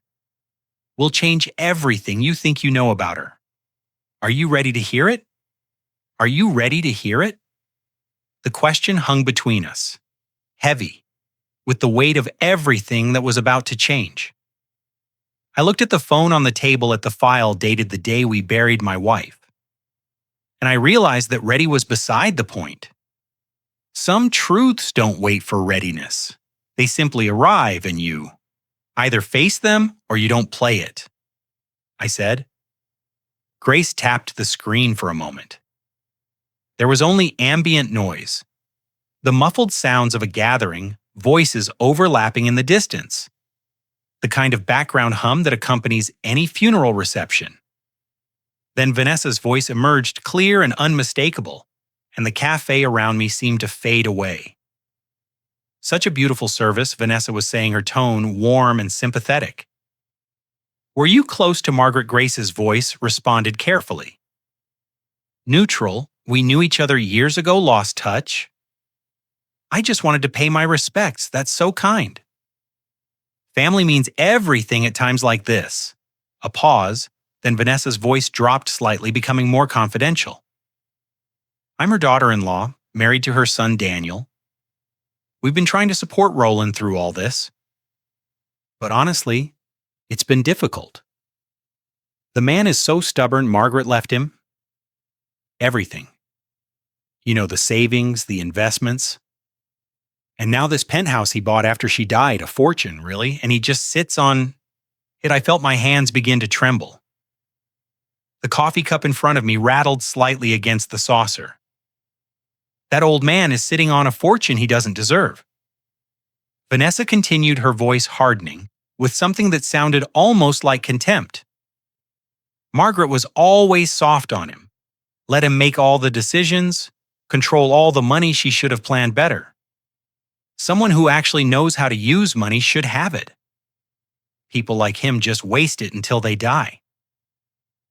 "We'll change everything you think you know about her. Are you ready to hear it? Are you ready to hear it?" The question hung between us, heavy, with the weight of everything that was about to change. I looked at the phone on the table at the file dated the day we buried my wife, and I realized that ready was beside the point. Some truths don't wait for readiness. They simply arrive, and you either face them or you don't play it, I said. Grace tapped the screen for a moment. There was only ambient noise, the muffled sounds of a gathering, voices overlapping in the distance, the kind of background hum that accompanies any funeral reception. Then Vanessa's voice emerged, clear and unmistakable, and the cafe around me seemed to fade away. "Such a beautiful service," Vanessa was saying, her tone warm and sympathetic. "Were you close to Margaret?" Grace's voice responded carefully. "Neutral. We knew each other years ago, lost touch. I just wanted to pay my respects. That's so kind." "Family means everything at times like this." A pause, then Vanessa's voice dropped slightly, becoming more confidential. "I'm her daughter-in-law, married to her son Daniel. We've been trying to support Roland through all this. But honestly, it's been difficult. The man is so stubborn. Margaret left him everything. You know, the savings, the investments. And now this penthouse he bought after she died, a fortune, really, and he just sits on it." I felt my hands begin to tremble. The coffee cup in front of me rattled slightly against the saucer. "That old man is sitting on a fortune he doesn't deserve." Vanessa continued, her voice hardening, with something that sounded almost like contempt. "Margaret was always soft on him. Let him make all the decisions, control all the money. She should have planned better. Someone who actually knows how to use money should have it. People like him just waste it until they die."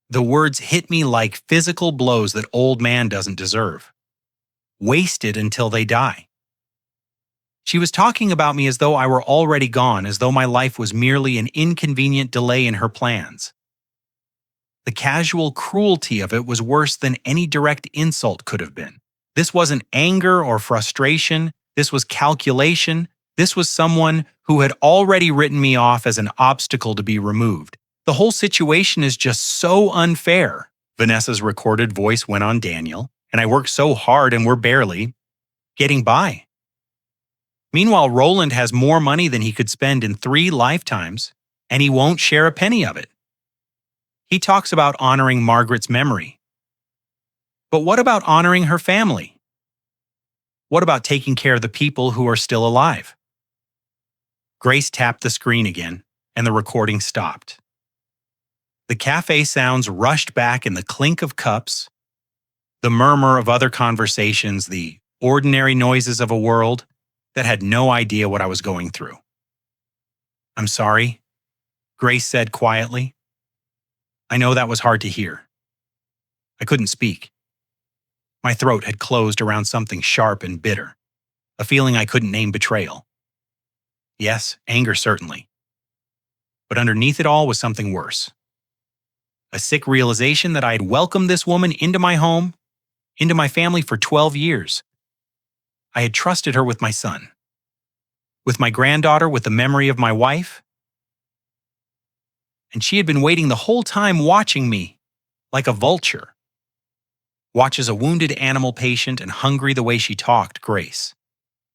The words hit me like physical blows that old man doesn't deserve. Wasted until they die. She was talking about me as though I were already gone, as though my life was merely an inconvenient delay in her plans. The casual cruelty of it was worse than any direct insult could have been. This wasn't anger or frustration. This was calculation. This was someone who had already written me off as an obstacle to be removed. "The whole situation is just so unfair," Vanessa's recorded voice went on. "Daniel and I worked so hard and we're barely getting by. Meanwhile, Roland has more money than he could spend in 3 lifetimes, and he won't share a penny of it. He talks about honoring Margaret's memory. But what about honoring her family? What about taking care of the people who are still alive?" Grace tapped the screen again, and the recording stopped. The cafe sounds rushed back in the clink of cups, the murmur of other conversations, the ordinary noises of a world that had no idea what I was going through. "I'm sorry," Grace said quietly. "I know that was hard to hear." I couldn't speak. My throat had closed around something sharp and bitter, a feeling I couldn't name. Betrayal. Yes, anger certainly. But underneath it all was something worse. A sick realization that I had welcomed this woman into my home, into my family for 12 years. I had trusted her with my son, with my granddaughter, with the memory of my wife. And she had been waiting the whole time, watching me like a vulture. Watch as a wounded animal patient and hungry the way she talked, Grace.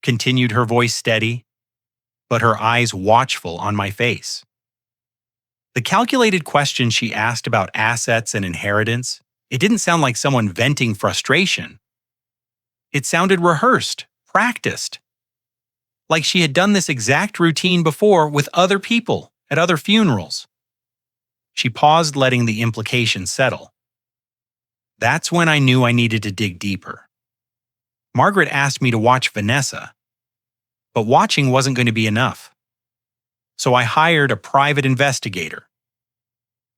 Continued her voice steady, but her eyes watchful on my face. The calculated question she asked about assets and inheritance, it didn't sound like someone venting frustration. It sounded rehearsed, practiced. Like she had done this exact routine before with other people at other funerals. She paused, letting the implication settle. That's when I knew I needed to dig deeper. Margaret asked me to watch Vanessa, but watching wasn't going to be enough. So I hired a private investigator.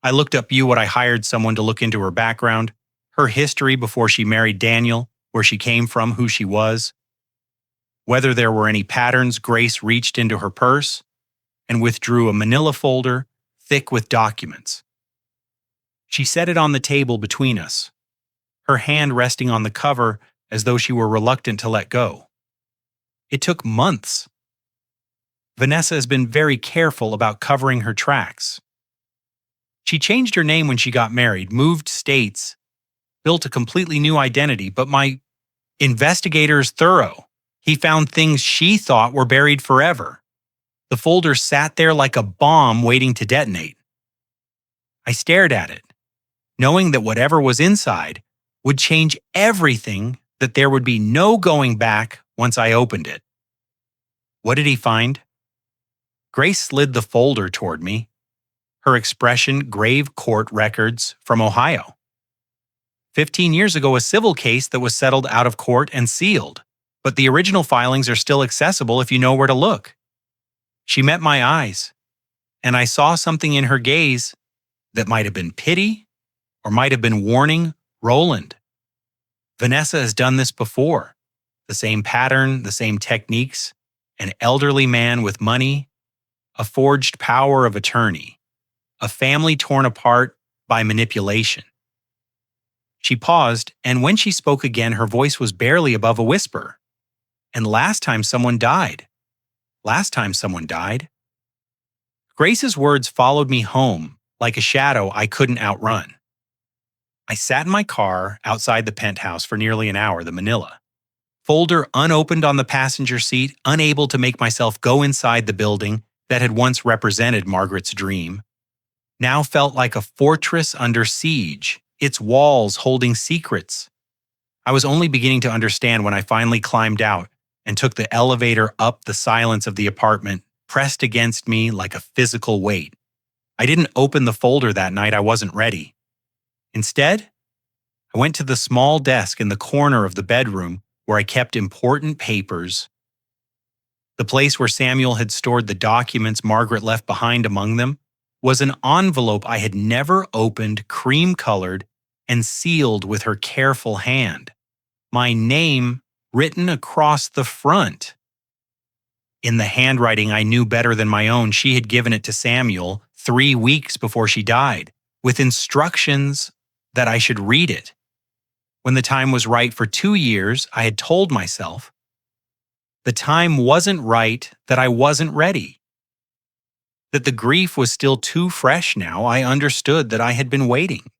I looked up what I hired someone to look into her background, her history before she married Daniel, where she came from, who she was, whether there were any patterns. Grace reached into her purse and withdrew a manila folder thick with documents. She set it on the table between us, her hand resting on the cover as though she were reluctant to let go. It took months. Vanessa has been very careful about covering her tracks. She changed her name when she got married, moved states, built a completely new identity, but my investigator is thorough. He found things she thought were buried forever. The folder sat there like a bomb waiting to detonate. I stared at it, knowing that whatever was inside would change everything, that there would be no going back once I opened it. What did he find? Grace slid the folder toward me, her expression grave court records from Ohio. 15 years ago, a civil case that was settled out of court and sealed, but the original filings are still accessible if you know where to look. She met my eyes, and I saw something in her gaze that might have been pity or might have been warning. Roland, Vanessa has done this before. The same pattern, the same techniques, an elderly man with money, a forged power of attorney, a family torn apart by manipulation. She paused, and when she spoke again, her voice was barely above a whisper. And last time someone died. Grace's words followed me home like a shadow I couldn't outrun. I sat in my car outside the Penthouse for nearly an hour, the Manila. Folder unopened on the passenger seat, unable to make myself go inside the building that had once represented Margaret's dream. Now felt like a fortress under siege, its walls holding secrets. I was only beginning to understand when I finally climbed out and took the elevator up. The silence of the apartment pressed against me like a physical weight. I didn't open the folder that night. I wasn't ready. Instead, I went to the small desk in the corner of the bedroom where I kept important papers. The place where Samuel had stored the documents Margaret left behind. Among them was an envelope I had never opened, cream-colored and sealed with her careful hand. My name written across the front. In the handwriting I knew better than my own, she had given it to Samuel 3 weeks before she died, with instructions that I should read it. When the time was right for 2 years, I had told myself, the time wasn't right, that I wasn't ready. That the grief was still too fresh now. I understood that I had been waiting.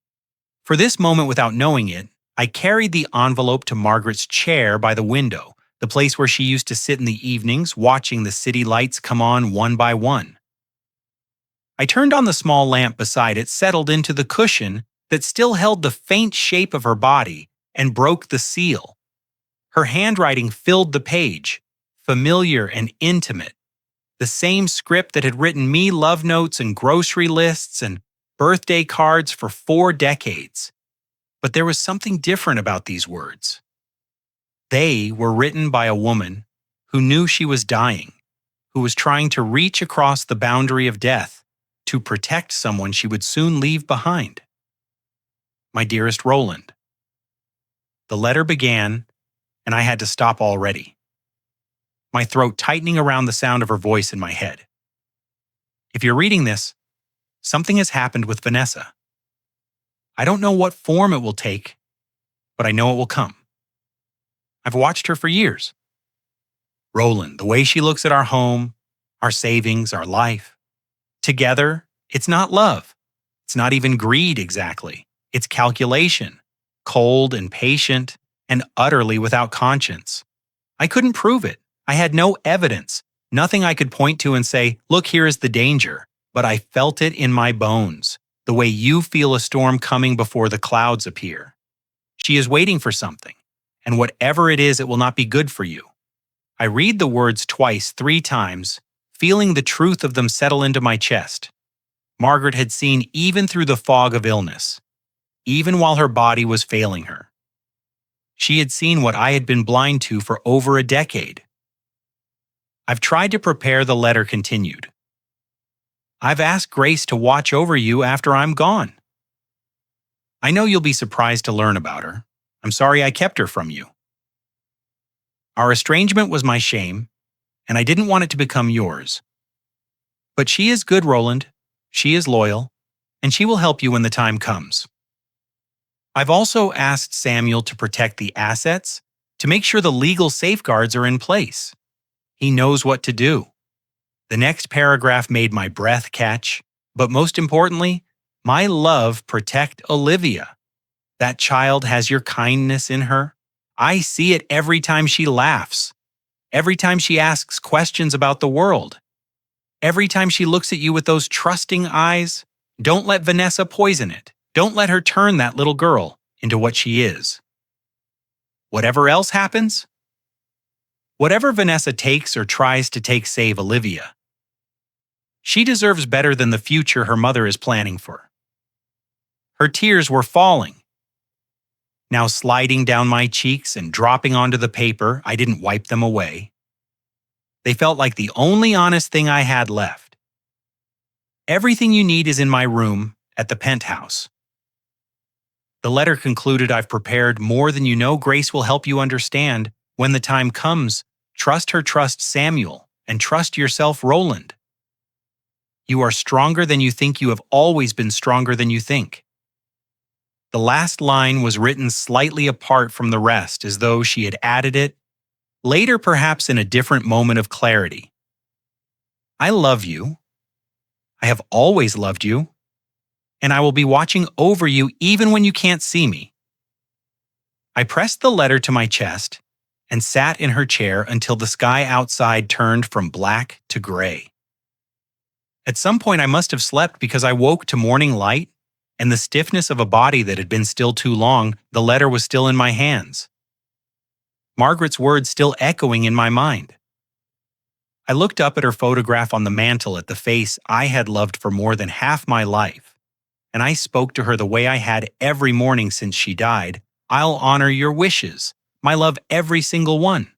For this moment, without knowing it, I carried the envelope to Margaret's chair by the window, the place where she used to sit in the evenings, watching the city lights come on one by one. I turned on the small lamp beside it, settled into the cushion that still held the faint shape of her body, and broke the seal. Her handwriting filled the page, familiar and intimate. The same script that had written me love notes and grocery lists and birthday cards for 4 decades. But there was something different about these words. They were written by a woman who knew she was dying, who was trying to reach across the boundary of death to protect someone she would soon leave behind. My dearest Roland. The letter began, and I had to stop already, my throat tightening around the sound of her voice in my head. If you're reading this, something has happened with Vanessa. I don't know what form it will take, but I know it will come. I've watched her for years. Roland, the way she looks at our home, our savings, our life. Together, it's not love. It's not even greed exactly. It's calculation, cold and patient, and utterly without conscience. I couldn't prove it. I had no evidence, nothing I could point to and say, look, here is the danger. But I felt it in my bones, the way you feel a storm coming before the clouds appear. She is waiting for something, and whatever it is, it will not be good for you. I read the words twice, 3 times, feeling the truth of them settle into my chest. Margaret had seen even through the fog of illness, even while her body was failing her. She had seen what I had been blind to for over a decade. I've tried to prepare, the letter continued. I've asked Grace to watch over you after I'm gone. I know you'll be surprised to learn about her. I'm sorry I kept her from you. Our estrangement was my shame, and I didn't want it to become yours. But she is good, Roland. She is loyal, and she will help you when the time comes. I've also asked Samuel to protect the assets, to make sure the legal safeguards are in place. He knows what to do. The next paragraph made my breath catch, but most importantly, my love, protect Olivia. That child has your kindness in her. I see it every time she laughs, every time she asks questions about the world, every time she looks at you with those trusting eyes. Don't let Vanessa poison it. Don't let her turn that little girl into what she is. Whatever else happens, whatever Vanessa takes or tries to take, save Olivia. She deserves better than the future her mother is planning for. Her tears were falling, now sliding down my cheeks and dropping onto the paper. I didn't wipe them away. They felt like the only honest thing I had left. Everything you need is in my room at the Penthouse. The letter concluded, I've prepared more than you know. Grace will help you understand when the time comes. Trust her, trust Samuel, and trust yourself, Roland. You are stronger than you think. You have always been stronger than you think. The last line was written slightly apart from the rest, as though she had added it later, perhaps in a different moment of clarity. I love you. I have always loved you. And I will be watching over you even when you can't see me. I pressed the letter to my chest and sat in her chair until the sky outside turned from black to gray. At some point I must have slept, because I woke to morning light and the stiffness of a body that had been still too long. The letter was still in my hands, Margaret's words still echoing in my mind. I looked up at her photograph on the mantel, at the face I had loved for more than half my life, and I spoke to her the way I had every morning since she died. I'll honor your wishes, my love, every single one.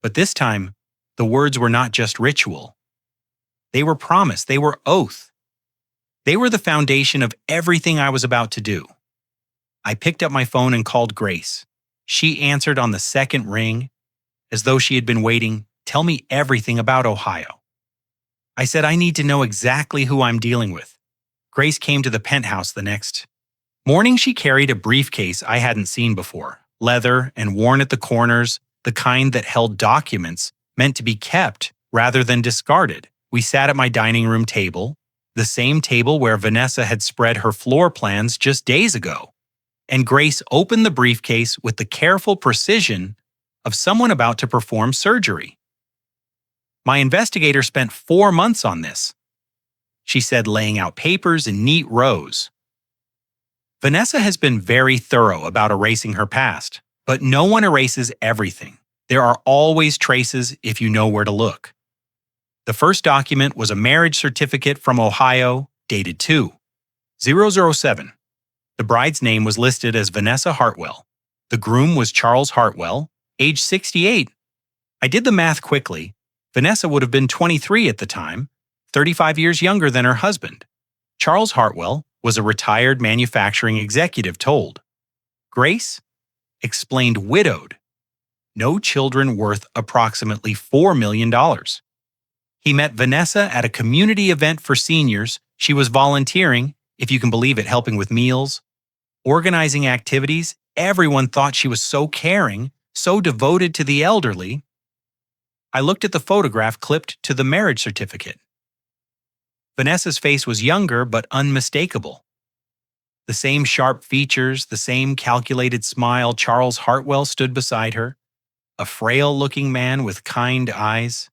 But this time, the words were not just ritual. They were promise, they were oath. They were the foundation of everything I was about to do. I picked up my phone and called Grace. She answered on the second ring, as though she had been waiting. Tell me everything about Ohio. I said, I need to know exactly who I'm dealing with. Grace came to the Penthouse the next morning. She carried a briefcase I hadn't seen before, leather and worn at the corners, the kind that held documents meant to be kept rather than discarded. We sat at my dining room table, the same table where Vanessa had spread her floor plans just days ago, and Grace opened the briefcase with the careful precision of someone about to perform surgery. My investigator spent 4 months on this, she said, laying out papers in neat rows. Vanessa has been very thorough about erasing her past, but no one erases everything. There are always traces if you know where to look. The first document was a marriage certificate from Ohio, dated 2/007. The bride's name was listed as Vanessa Hartwell. The groom was Charles Hartwell, age 68. I did the math quickly. Vanessa would have been 23 at the time, 35 years younger than her husband. Charles Hartwell was a retired manufacturing executive told. Grace explained widowed. No children, worth approximately $4 million. He met Vanessa at a community event for seniors. She was volunteering, if you can believe it, helping with meals, organizing activities. Everyone thought she was so caring, so devoted to the elderly. I looked at the photograph clipped to the marriage certificate. Vanessa's face was younger but unmistakable. The same sharp features, the same calculated smile. Charles Hartwell stood beside her, a frail-looking man with kind eyes,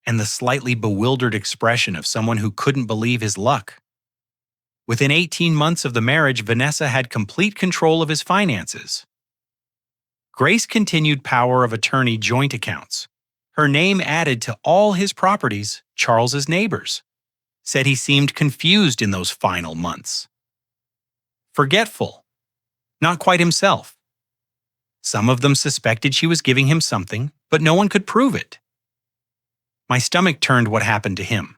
and the slightly bewildered expression of someone who couldn't believe his luck. Within 18 months of the marriage, Vanessa had complete control of his finances. Grace continued power of attorney joint accounts. Her name added to all his properties. Charles's neighbors said he seemed confused in those final months. Forgetful, not quite himself. Some of them suspected she was giving him something, but no one could prove it. My stomach turned what happened to him.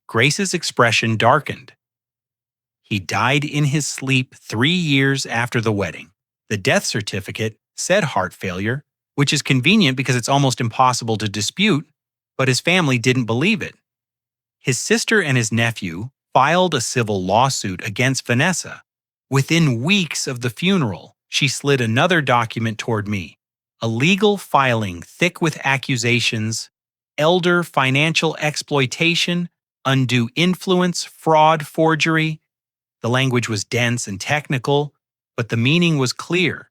Grace's expression darkened. He died in his sleep 3 years after the wedding. The death certificate said heart failure, which is convenient because it's almost impossible to dispute, but his family didn't believe it. His sister and his nephew filed a civil lawsuit against Vanessa. Within weeks of the funeral, she slid another document toward me, a legal filing thick with accusations, elder financial exploitation, undue influence, fraud, forgery. The language was dense and technical, but the meaning was clear.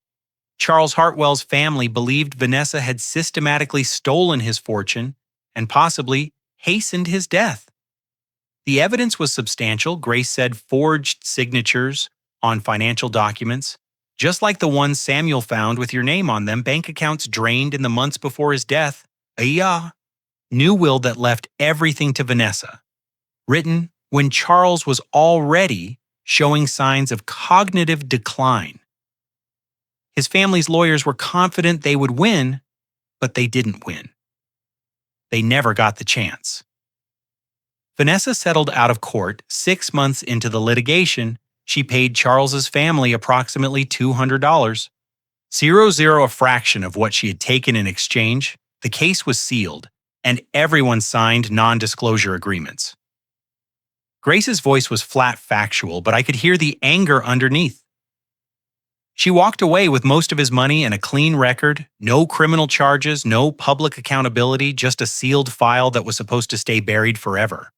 Charles Hartwell's family believed Vanessa had systematically stolen his fortune and possibly hastened his death. The evidence was substantial. Grace said forged signatures on financial documents, just like the ones Samuel found with your name on them, bank accounts drained in the months before his death. New will that left everything to Vanessa. Written when Charles was already showing signs of cognitive decline. His family's lawyers were confident they would win, but they didn't win. They never got the chance. Vanessa settled out of court 6 months into the litigation. She paid Charles's family approximately $200. 0.0 a fraction of what she had taken in exchange. The case was sealed, and everyone signed non-disclosure agreements. Grace's voice was flat factual, but I could hear the anger underneath. She walked away with most of his money and a clean record, no criminal charges, no public accountability, just a sealed file that was supposed to stay buried forever.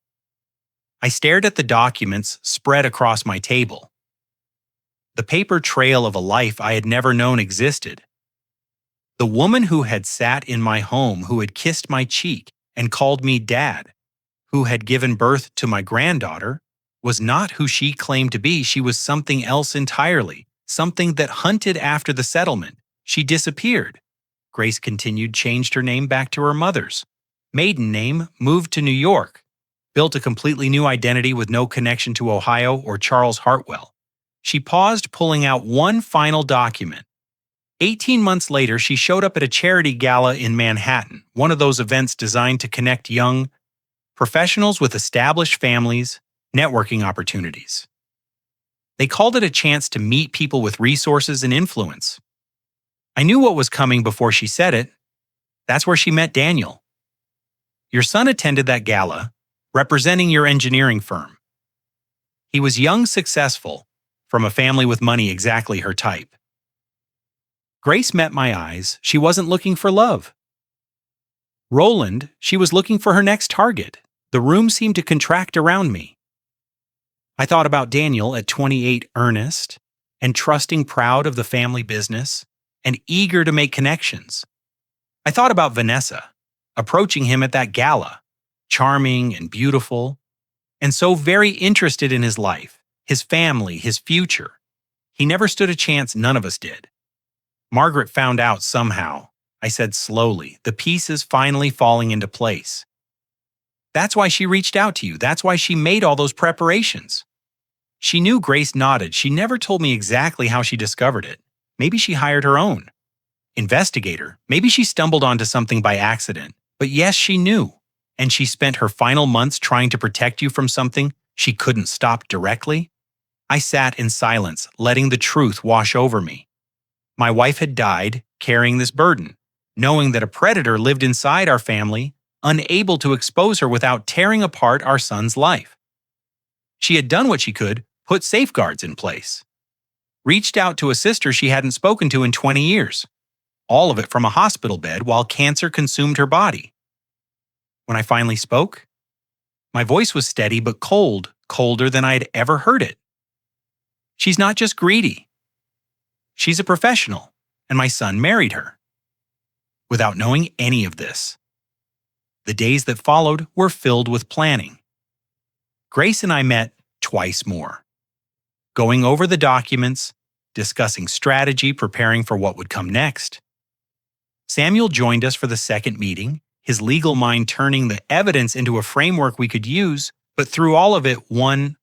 I stared at the documents spread across my table. The paper trail of a life I had never known existed. The woman who had sat in my home, who had kissed my cheek and called me dad, who had given birth to my granddaughter, was not who she claimed to be. She was something else entirely, something that hunted after the settlement. She disappeared. Grace continued, changed her name back to her mother's maiden name, moved to New York, built a completely new identity with no connection to Ohio or Charles Hartwell. She paused, pulling out one final document. 18 months later, she showed up at a charity gala in Manhattan, one of those events designed to connect young professionals with established families, networking opportunities. They called it a chance to meet people with resources and influence. I knew what was coming before she said it. That's where she met Daniel. Your son attended that gala, representing your engineering firm. He was young, successful, from a family with money, exactly her type. Grace met my eyes. She wasn't looking for love. Roland, she was looking for her next target. The room seemed to contract around me. I thought about Daniel at 28, earnest and trusting, proud of the family business, and eager to make connections. I thought about Vanessa, approaching him at that gala, charming and beautiful, and so very interested in his life, his family, his future. He never stood a chance, none of us did. Margaret found out somehow, I said slowly, the pieces finally falling into place. That's why she reached out to you. That's why she made all those preparations. She knew. Grace nodded. She never told me exactly how she discovered it. Maybe she hired her own investigator. Maybe she stumbled onto something by accident. But yes, she knew. And she spent her final months trying to protect you from something she couldn't stop directly. I sat in silence, letting the truth wash over me. My wife had died carrying this burden, knowing that a predator lived inside our family, unable to expose her without tearing apart our son's life. She had done what she could, put safeguards in place. Reached out to a sister she hadn't spoken to in 20 years. All of it from a hospital bed while cancer consumed her body. When I finally spoke, my voice was steady but cold, colder than I had ever heard it. She's not just greedy. She's a professional, and my son married her. Without knowing any of this. The days that followed were filled with planning. Grace and I met twice more. Going over the documents, discussing strategy, preparing for what would come next. Samuel joined us for the second meeting, his legal mind turning the evidence into a framework we could use, but through all of it, one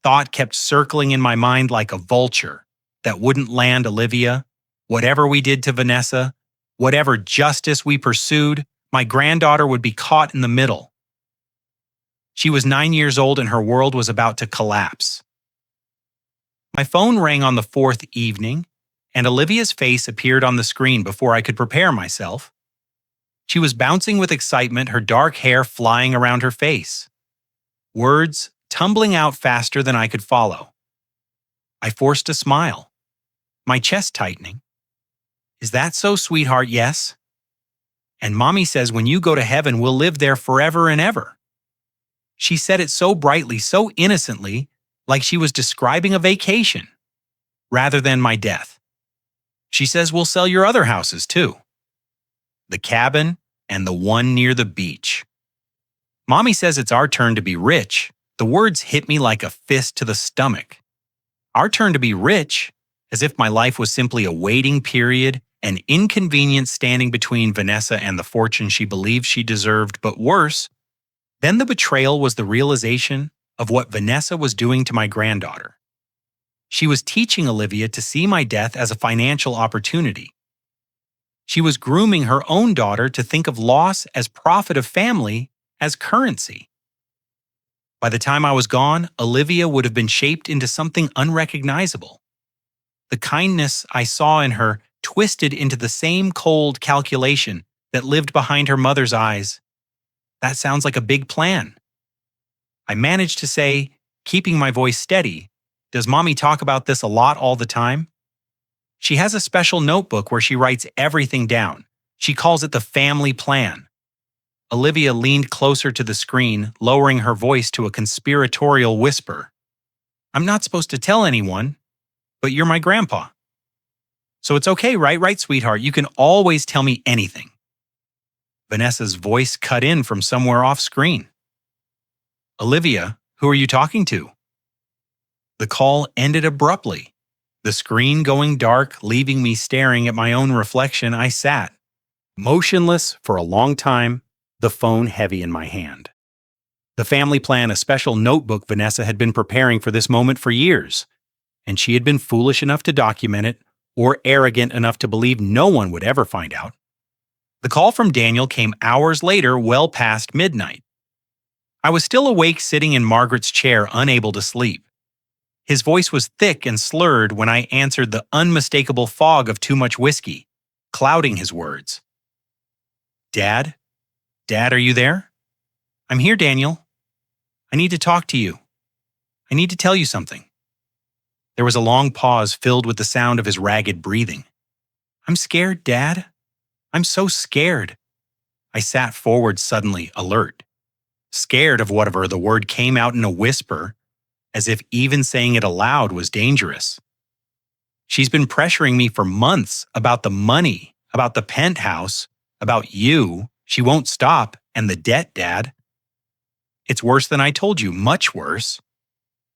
thought kept circling in my mind like a vulture that wouldn't land Olivia. Whatever we did to Vanessa, whatever justice we pursued, my granddaughter would be caught in the middle. She was 9 years old and her world was about to collapse. My phone rang on the fourth evening, and Olivia's face appeared on the screen before I could prepare myself. She was bouncing with excitement, her dark hair flying around her face. Words tumbling out faster than I could follow. I forced a smile, my chest tightening. Is that so, sweetheart? Yes. And Mommy says when you go to heaven, we'll live there forever and ever. She said it so brightly, so innocently, like she was describing a vacation, rather than my death. She says we'll sell your other houses too. The cabin and the one near the beach. Mommy says it's our turn to be rich. The words hit me like a fist to the stomach. Our turn to be rich, as if my life was simply a waiting period, an inconvenience standing between Vanessa and the fortune she believed she deserved, but worse. Then the betrayal was the realization of what Vanessa was doing to my granddaughter. She was teaching Olivia to see my death as a financial opportunity. She was grooming her own daughter to think of loss as profit of family as currency. By the time I was gone, Olivia would have been shaped into something unrecognizable. The kindness I saw in her twisted into the same cold calculation that lived behind her mother's eyes. That sounds like a big plan. I managed to say, keeping my voice steady, does Mommy talk about this a lot all the time? She has a special notebook where she writes everything down. She calls it the family plan. Olivia leaned closer to the screen, lowering her voice to a conspiratorial whisper. I'm not supposed to tell anyone, but you're my grandpa. So it's okay, right, sweetheart? You can always tell me anything. Vanessa's voice cut in from somewhere off screen. Olivia, who are you talking to? The call ended abruptly. The screen going dark, leaving me staring at my own reflection. I sat, motionless for a long time, the phone heavy in my hand. The family plan, a special notebook Vanessa had been preparing for this moment for years, and she had been foolish enough to document it, or arrogant enough to believe no one would ever find out. The call from Daniel came hours later, well past midnight. I was still awake sitting in Margaret's chair, unable to sleep. His voice was thick and slurred when I answered the unmistakable fog of too much whiskey, clouding his words. Dad? Dad, are you there? I'm here, Daniel. I need to talk to you. I need to tell you something. There was a long pause filled with the sound of his ragged breathing. I'm scared, Dad. I'm so scared. I sat forward suddenly, alert. Scared of whatever. The word came out in a whisper, as if even saying it aloud was dangerous. She's been pressuring me for months about the money, about the penthouse, about you. She won't stop, and the debt, Dad. It's worse than I told you, much worse.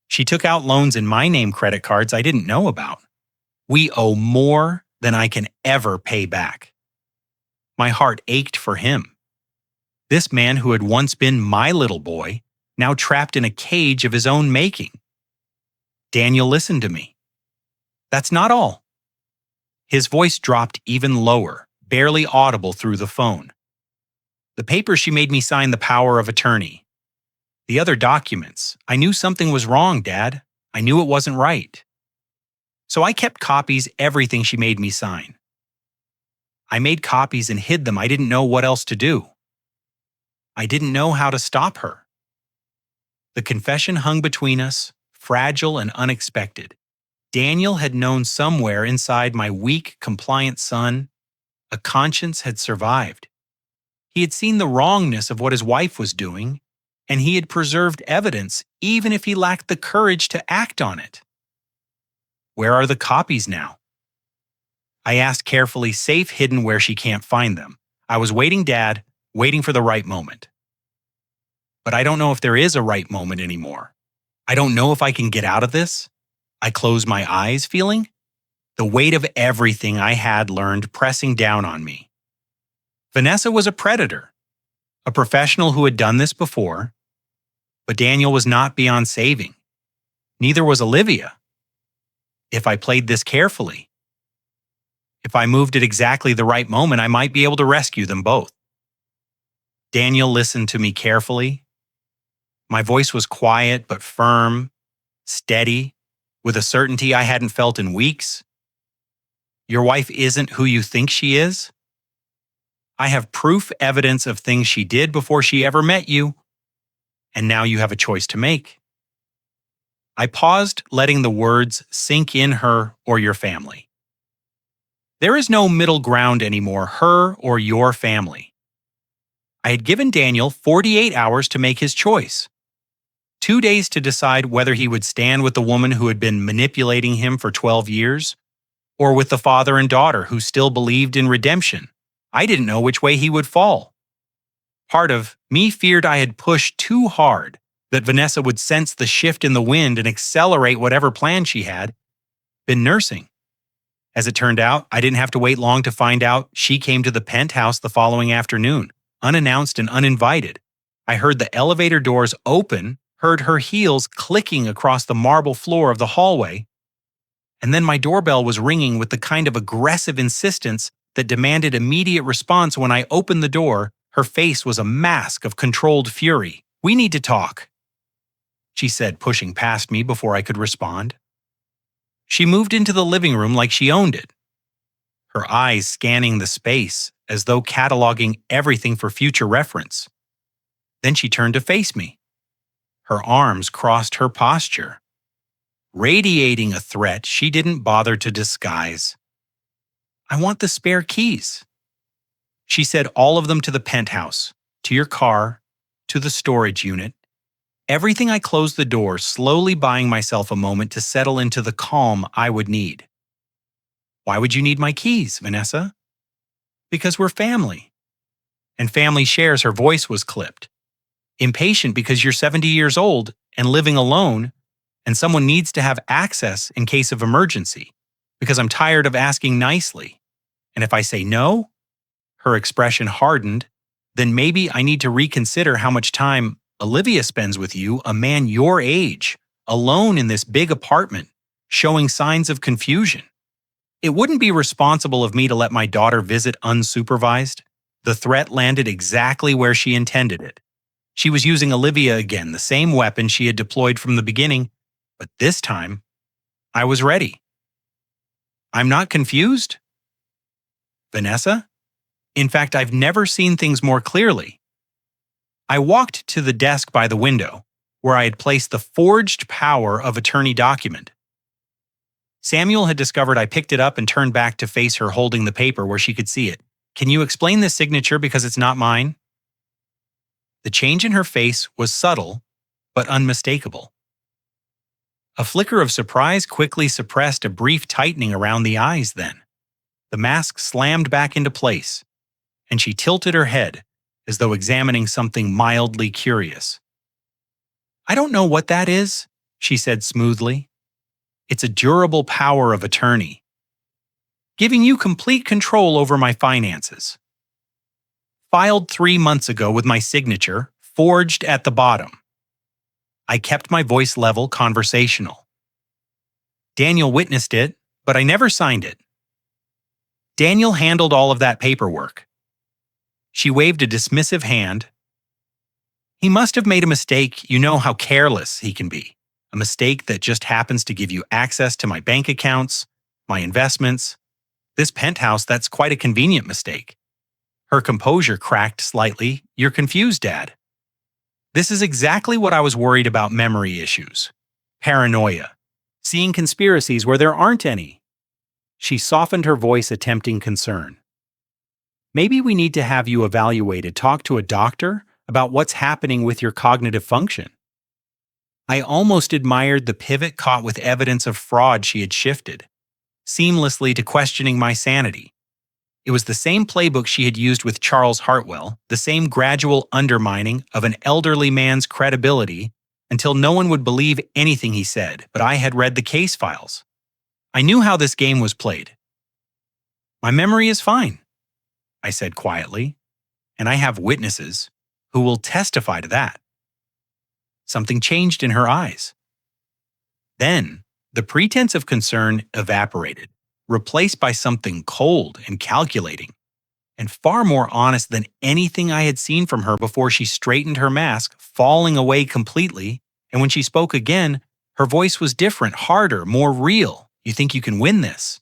She took out loans in my name credit cards I didn't know about. We owe more than I can ever pay back. My heart ached for him. This man who had once been my little boy, now trapped in a cage of his own making. Daniel listened to me. That's not all. His voice dropped even lower, barely audible through the phone. The papers she made me sign, the power of attorney. The other documents. I knew something was wrong, Dad. I knew it wasn't right. So I kept copies, everything she made me sign. I made copies and hid them. I didn't know what else to do. I didn't know how to stop her. The confession hung between us, fragile and unexpected. Daniel had known somewhere inside my weak, compliant son, a conscience had survived. He had seen the wrongness of what his wife was doing, and he had preserved evidence even if he lacked the courage to act on it. Where are the copies now? I asked carefully, safe hidden where she can't find them. I was waiting, Dad, waiting for the right moment. But I don't know if there is a right moment anymore. I don't know if I can get out of this. I close my eyes, feeling the weight of everything I had learned pressing down on me. Vanessa was a predator, a professional who had done this before, but Daniel was not beyond saving. Neither was Olivia. If I played this carefully, if I moved at exactly the right moment, I might be able to rescue them both. Daniel listened to me carefully. My voice was quiet but firm, steady, with a certainty I hadn't felt in weeks. Your wife isn't who you think she is. I have proof evidence of things she did before she ever met you, and now you have a choice to make. I paused, letting the words sink in her or your family. There is no middle ground anymore, her or your family. I had given Daniel 48 hours to make his choice. 2 days to decide whether he would stand with the woman who had been manipulating him for 12 years, or with the father and daughter who still believed in redemption. I didn't know which way he would fall. Part of me feared I had pushed too hard, that Vanessa would sense the shift in the wind and accelerate whatever plan she had been nursing. As it turned out, I didn't have to wait long to find out she came to the Penthouse the following afternoon, unannounced and uninvited. I heard the elevator doors open, heard her heels clicking across the marble floor of the hallway, and then my doorbell was ringing with the kind of aggressive insistence that demanded immediate response. When I opened the door, her face was a mask of controlled fury. "We need to talk," she said, pushing past me before I could respond. She moved into the living room like she owned it, her eyes scanning the space as though cataloging everything for future reference. Then she turned to face me. Her arms crossed her posture, radiating a threat she didn't bother to disguise. "I want the spare keys." She said, "All of them to the penthouse, to your car, to the storage unit." Everything. I closed the door, slowly buying myself a moment to settle into the calm I would need. "Why would you need my keys, Vanessa?" "Because we're family." "And family shares." Her voice was clipped. "Impatient because you're 70 years old and living alone, and someone needs to have access in case of emergency. Because I'm tired of asking nicely. And if I say no," her expression hardened, "then maybe I need to reconsider how much time Olivia spends with you, a man your age, alone in this big apartment, showing signs of confusion. It wouldn't be responsible of me to let my daughter visit unsupervised." The threat landed exactly where she intended it. She was using Olivia again, the same weapon she had deployed from the beginning, but this time, I was ready. "I'm not confused, Vanessa. In fact, I've never seen things more clearly." I walked to the desk by the window, where I had placed the forged power of attorney document. Samuel had discovered. I picked it up and turned back to face her, holding the paper where she could see it. "Can you explain this signature because it's not mine?" The change in her face was subtle, but unmistakable. A flicker of surprise quickly suppressed a brief tightening around the eyes then. The mask slammed back into place, and she tilted her head, as though examining something mildly curious. "I don't know what that is," she said smoothly. "It's a durable power of attorney, giving you complete control over my finances. Filed 3 months ago with my signature, forged at the bottom." I kept my voice level, conversational. "Daniel witnessed it, but I never signed it. Daniel handled all of that paperwork." She waved a dismissive hand. "He must have made a mistake. You know how careless he can be. A mistake that just happens to give you access to my bank accounts, my investments. This penthouse, that's quite a convenient mistake." Her composure cracked slightly. "You're confused, Dad. This is exactly what I was worried about: memory issues, paranoia, seeing conspiracies where there aren't any." She softened her voice, attempting concern. "Maybe we need to have you evaluated, talk to a doctor about what's happening with your cognitive function." I almost admired the pivot caught with evidence of fraud she had shifted, seamlessly to questioning my sanity. It was the same playbook she had used with Charles Hartwell, the same gradual undermining of an elderly man's credibility until no one would believe anything he said, but I had read the case files. I knew how this game was played. My memory is fine, I said quietly, and I have witnesses who will testify to that. Something changed in her eyes. Then, the pretense of concern evaporated, replaced by something cold and calculating, and far more honest than anything I had seen from her before she straightened her mask, falling away completely, and when she spoke again, her voice was different, harder, more real. You think you can win this?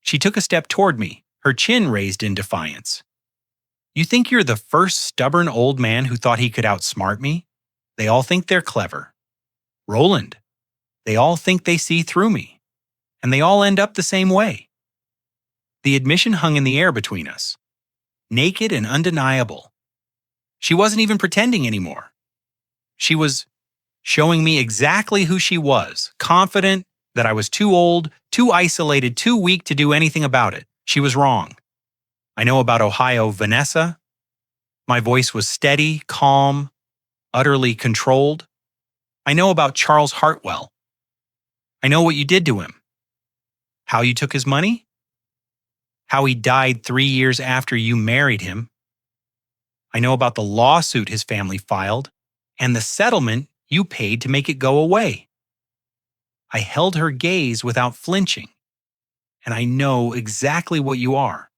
She took a step toward me, her chin raised in defiance. You think you're the first stubborn old man who thought he could outsmart me? They all think they're clever. Roland, they all think they see through me. And they all end up the same way. The admission hung in the air between us, naked and undeniable. She wasn't even pretending anymore. She was showing me exactly who she was, confident that I was too old, too isolated, too weak to do anything about it. She was wrong. I know about Ohio, Vanessa. My voice was steady, calm, utterly controlled. I know about Charles Hartwell. I know what you did to him. How you took his money? How he died 3 years after you married him. I know about the lawsuit his family filed and the settlement you paid to make it go away. I held her gaze without flinching, and I know exactly what you are.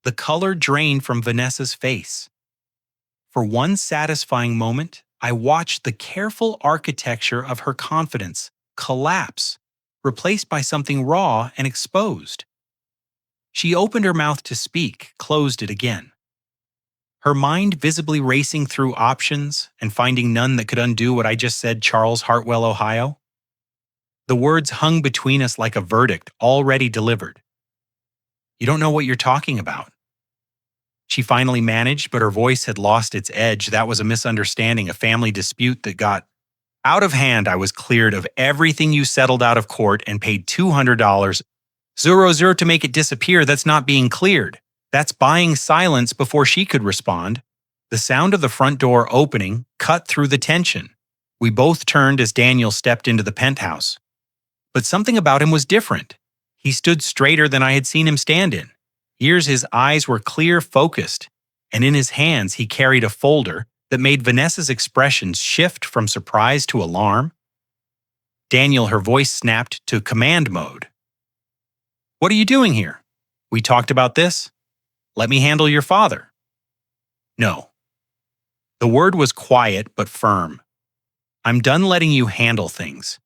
The color drained from Vanessa's face. For one satisfying moment, I watched the careful architecture of her confidence collapse, replaced by something raw and exposed. She opened her mouth to speak, closed it again. Her mind visibly racing through options and finding none that could undo what I just said, Charles Hartwell, Ohio. The words hung between us like a verdict already delivered. You don't know what you're talking about. She finally managed, but her voice had lost its edge. That was a misunderstanding, a family dispute that got out of hand. I was cleared of everything you settled out of court and paid $200, zero to make it disappear. That's not being cleared. That's buying silence before she could respond. The sound of the front door opening cut through the tension. We both turned as Daniel stepped into the penthouse. But something about him was different. He stood straighter than I had seen him stand in. Years his eyes were clear, focused, and in his hands he carried a folder that made Vanessa's expressions shift from surprise to alarm. Daniel, her voice snapped to command mode. What are you doing here? We talked about this? Let me handle your father. No. The word was quiet but firm. I'm done letting you handle things.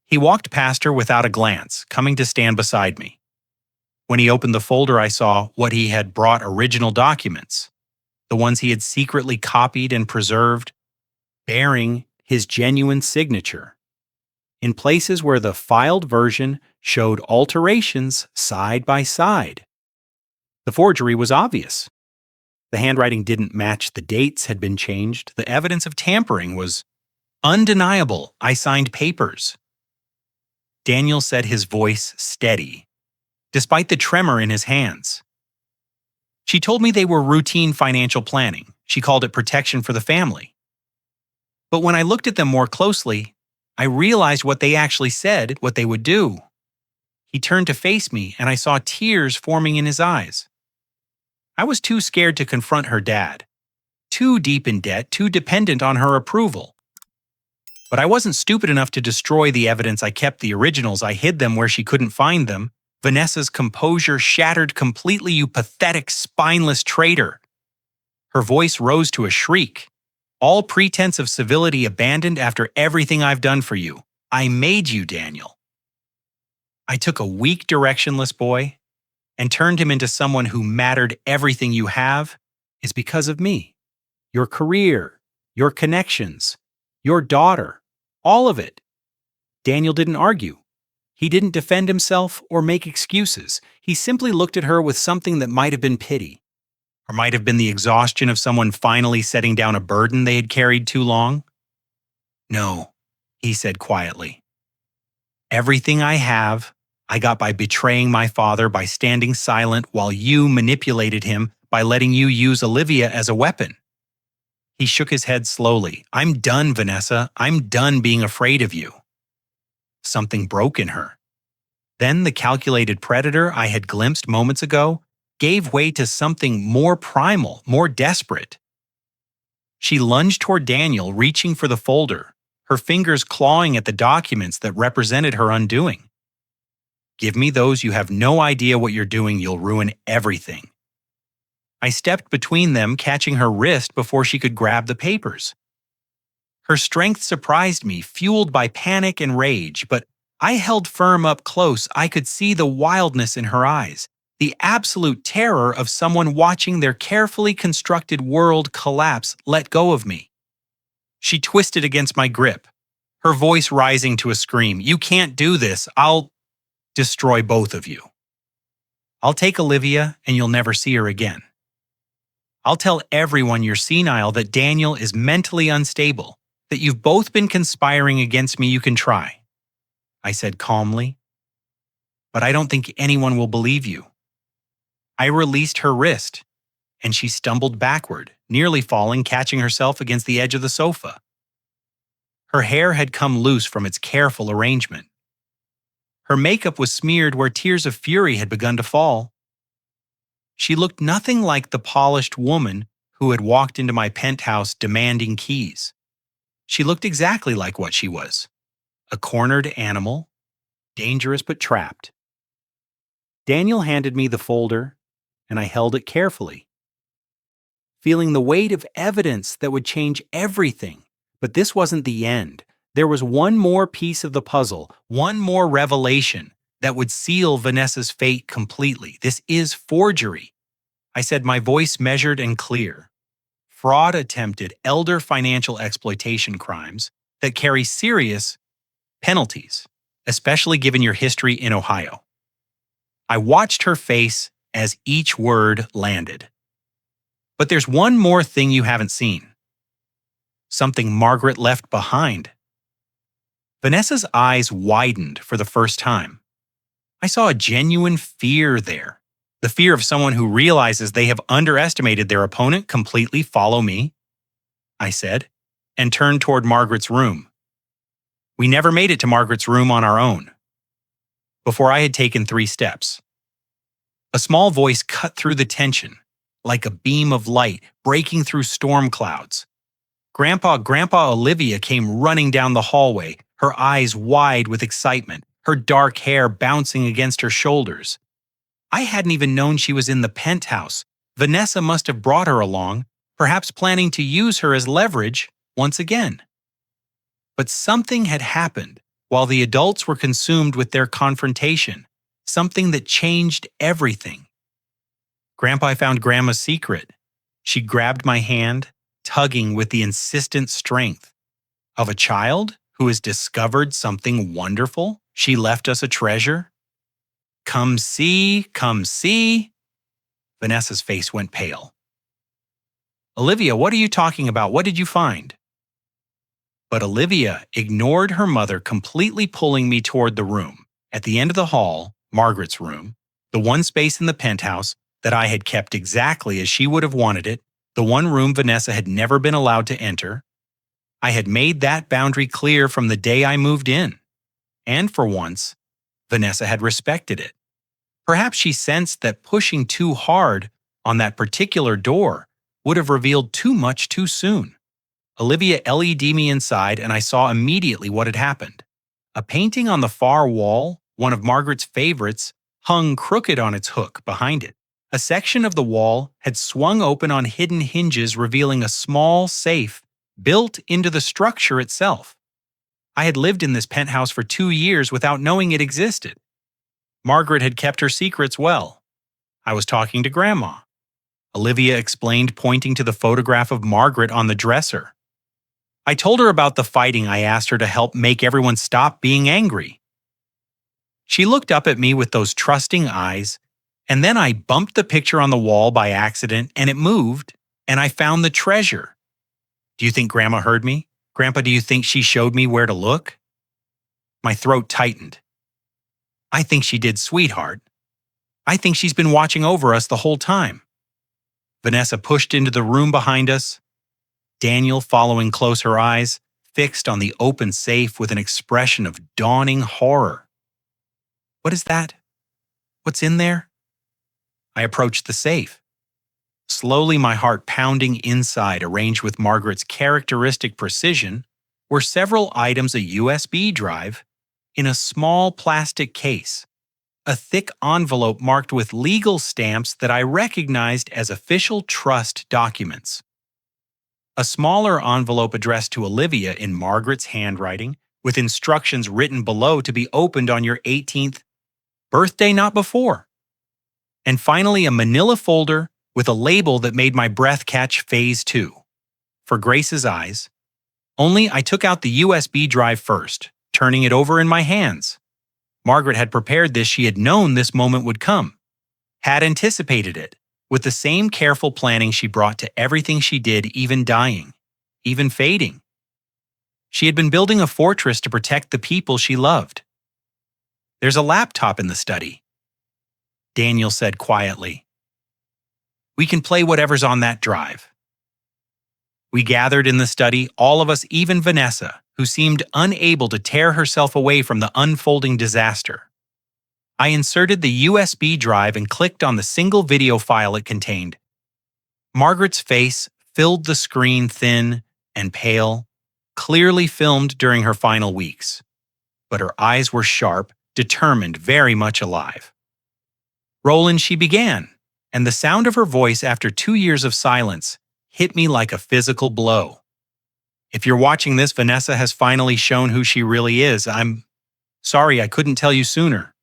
He walked past her without a glance, coming to stand beside me. When he opened the folder, I saw what he had brought: original documents, the ones he had secretly copied and preserved, bearing his genuine signature. In places where the filed version showed alterations side by side. The forgery was obvious. The handwriting didn't match, the dates had been changed, the evidence of tampering was undeniable. I signed papers. Daniel said, his voice steady, despite the tremor in his hands. She told me they were routine financial planning. She called it protection for the family. But when I looked at them more closely, I realized what they actually said, what they would do. He turned to face me, and I saw tears forming in his eyes. I was too scared to confront her dad, too deep in debt, too dependent on her approval. But I wasn't stupid enough to destroy the evidence. I kept the originals. I hid them where she couldn't find them. Vanessa's composure shattered completely. You pathetic, spineless traitor. Her voice rose to a shriek. All pretense of civility abandoned after everything I've done for you. I made you, Daniel. I took a weak, directionless boy and turned him into someone who mattered. Everything you have is because of me. Your career, your connections, your daughter, all of it. Daniel didn't argue. He didn't defend himself or make excuses. He simply looked at her with something that might have been pity, or might have been the exhaustion of someone finally setting down a burden they had carried too long. No, he said quietly. Everything I have, I got by betraying my father by standing silent while you manipulated him by letting you use Olivia as a weapon. He shook his head slowly. I'm done, Vanessa. I'm done being afraid of you. Something broke in her. Then the calculated predator I had glimpsed moments ago gave way to something more primal, more desperate. She lunged toward Daniel, reaching for the folder, her fingers clawing at the documents that represented her undoing. Give me those, you have no idea what you're doing, you'll ruin everything. I stepped between them, catching her wrist before she could grab the papers. Her strength surprised me, fueled by panic and rage, but I held firm up close. I could see the wildness in her eyes, the absolute terror of someone watching their carefully constructed world collapse. Let go of me. She twisted against my grip, her voice rising to a scream. You can't do this. I'll destroy both of you. I'll take Olivia and you'll never see her again. I'll tell everyone you're senile, that Daniel is mentally unstable, that you've both been conspiring against me. You can try, I said calmly. But I don't think anyone will believe you. I released her wrist, and she stumbled backward, nearly falling, catching herself against the edge of the sofa. Her hair had come loose from its careful arrangement. Her makeup was smeared where tears of fury had begun to fall. She looked nothing like the polished woman who had walked into my penthouse demanding keys. She looked exactly like what she was, a cornered animal, dangerous but trapped. Daniel handed me the folder, and I held it carefully, feeling the weight of evidence that would change everything. But this wasn't the end. There was one more piece of the puzzle, one more revelation that would seal Vanessa's fate completely. This is forgery, I said, my voice measured and clear. Fraud attempted, elder financial exploitation crimes that carry serious penalties, especially given your history in Ohio. I watched her face as each word landed. But there's one more thing you haven't seen. Something Margaret left behind. Vanessa's eyes widened for the first time. I saw a genuine fear there. The fear of someone who realizes they have underestimated their opponent completely. Follow me, I said, and turned toward Margaret's room. We never made it to Margaret's room on our own. Before I had taken 3 steps, a small voice cut through the tension, like a beam of light breaking through storm clouds. Grandpa Olivia came running down the hallway, her eyes wide with excitement, her dark hair bouncing against her shoulders. I hadn't even known she was in the penthouse. Vanessa must have brought her along, perhaps planning to use her as leverage once again. But something had happened while the adults were consumed with their confrontation, something that changed everything. Grandpa found Grandma's secret. She grabbed my hand, tugging with the insistent strength of a child who has discovered something wonderful. She left us a treasure. Come see, come see. Vanessa's face went pale. Olivia, what are you talking about? What did you find? But Olivia ignored her mother, completely pulling me toward the room. At the end of the hall, Margaret's room, the one space in the penthouse that I had kept exactly as she would have wanted it, the one room Vanessa had never been allowed to enter. I had made that boundary clear from the day I moved in. And for once, Vanessa had respected it. Perhaps she sensed that pushing too hard on that particular door would have revealed too much too soon. Olivia LED'd me inside, and I saw immediately what had happened. A painting on the far wall, one of Margaret's favorites, hung crooked on its hook behind it. A section of the wall had swung open on hidden hinges, revealing a small safe built into the structure itself. I had lived in this penthouse for 2 years without knowing it existed. Margaret had kept her secrets well. I was talking to Grandma. Olivia explained, pointing to the photograph of Margaret on the dresser. I told her about the fighting. I asked her to help make everyone stop being angry. She looked up at me with those trusting eyes, and then I bumped the picture on the wall by accident, and it moved, and I found the treasure. Do you think Grandma heard me? Grandpa, do you think she showed me where to look? My throat tightened. I think she did, sweetheart. I think she's been watching over us the whole time. Vanessa pushed into the room behind us, Daniel following close, her eyes fixed on the open safe with an expression of dawning horror. What is that? What's in there? I approached the safe. Slowly, my heart pounding inside, arranged with Margaret's characteristic precision, were several items, a USB drive, in a small plastic case, a thick envelope marked with legal stamps that I recognized as official trust documents. A smaller envelope addressed to Olivia in Margaret's handwriting, with instructions written below to be opened on your 18th birthday, not before. And finally, a manila folder with a label that made my breath catch, Phase 2. For Grace's eyes. Only I took out the USB drive first, turning it over in my hands. Margaret had prepared this. She had known this moment would come, had anticipated it, with the same careful planning she brought to everything she did, even dying, even fading. She had been building a fortress to protect the people she loved. There's a laptop in the study, Daniel said quietly. We can play whatever's on that drive. We gathered in the study, all of us, even Vanessa, who seemed unable to tear herself away from the unfolding disaster. I inserted the USB drive and clicked on the single video file it contained. Margaret's face filled the screen, thin and pale, clearly filmed during her final weeks. But her eyes were sharp, determined, very much alive. Roland, she began, and the sound of her voice after 2 years of silence hit me like a physical blow. If you're watching this, Vanessa has finally shown who she really is. I'm sorry I couldn't tell you sooner.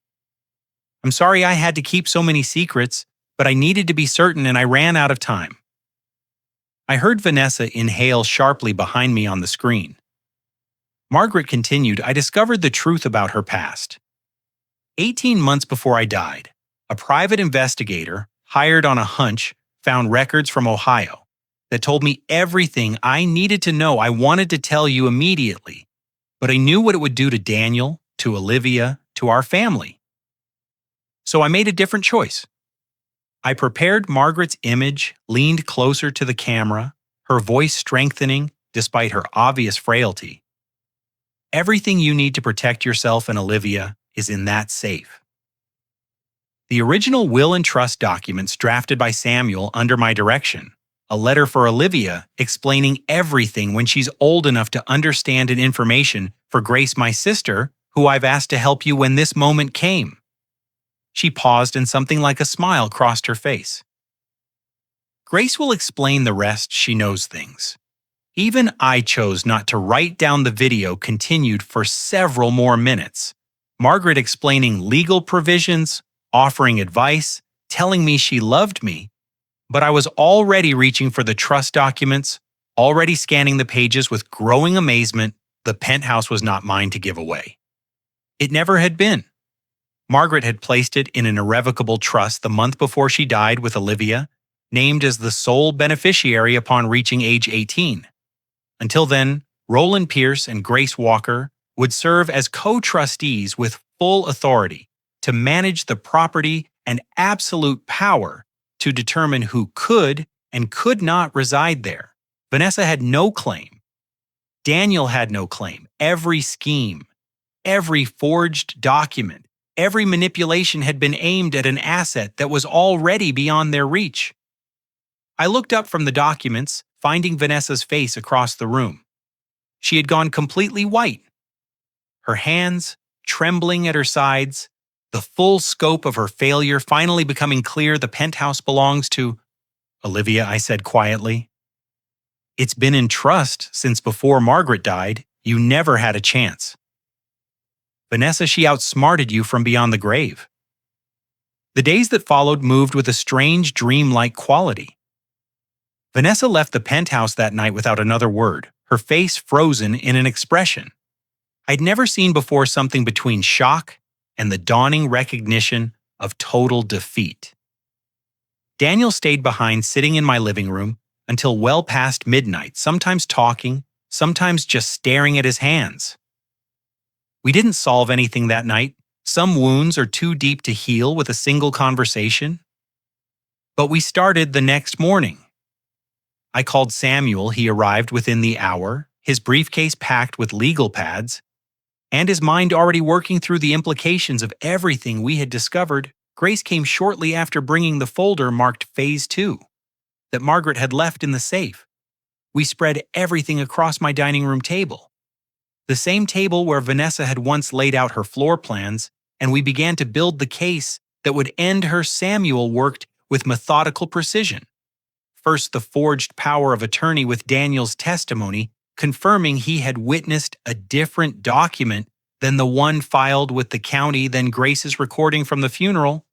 I'm sorry I had to keep so many secrets, but I needed to be certain and I ran out of time. I heard Vanessa inhale sharply behind me on the screen. Margaret continued, I discovered the truth about her past. 18 months before I died, a private investigator, hired on a hunch, found records from Ohio that told me everything I needed to know. I wanted to tell you immediately, but I knew what it would do to Daniel, to Olivia, to our family. So I made a different choice. I prepared Margaret's image, leaned closer to the camera, her voice strengthening despite her obvious frailty. Everything you need to protect yourself and Olivia is in that safe. The original will and trust documents drafted by Samuel under my direction, a letter for Olivia explaining everything when she's old enough to understand, and information for Grace, my sister, who I've asked to help you when this moment came. She paused and something like a smile crossed her face. Grace will explain the rest, she knows things. Even I chose not to write down. The video continued for several more minutes. Margaret explaining legal provisions, offering advice, telling me she loved me, but I was already reaching for the trust documents, already scanning the pages with growing amazement. The penthouse was not mine to give away. It never had been. Margaret had placed it in an irrevocable trust the month before she died, with Olivia named as the sole beneficiary upon reaching age 18. Until then, Roland Pierce and Grace Walker would serve as co-trustees with full authority to manage the property and absolute power to determine who could and could not reside there. Vanessa had no claim. Daniel had no claim. Every scheme, every forged document, every manipulation had been aimed at an asset that was already beyond their reach. I looked up from the documents, finding Vanessa's face across the room. She had gone completely white. Her hands trembling at her sides, the full scope of her failure finally becoming clear. The penthouse belongs to Olivia, I said quietly. It's been in trust since before Margaret died. You never had a chance. Vanessa, she outsmarted you from beyond the grave. The days that followed moved with a strange dreamlike quality. Vanessa left the penthouse that night without another word, her face frozen in an expression I'd never seen before, something between shock and the dawning recognition of total defeat. Daniel stayed behind, sitting in my living room until well past midnight, sometimes talking, sometimes just staring at his hands. We didn't solve anything that night. Some wounds are too deep to heal with a single conversation. But we started the next morning. I called Samuel. He arrived within the hour, his briefcase packed with legal pads, and his mind already working through the implications of everything we had discovered. Grace came shortly after bringing the folder marked Phase 2 that Margaret had left in the safe. We spread everything across my dining room table, the same table where Vanessa had once laid out her floor plans, and we began to build the case that would end her. Samuel worked with methodical precision. First, the forged power of attorney with Daniel's testimony, confirming he had witnessed a different document than the one filed with the county, then Grace's recording from the funeral,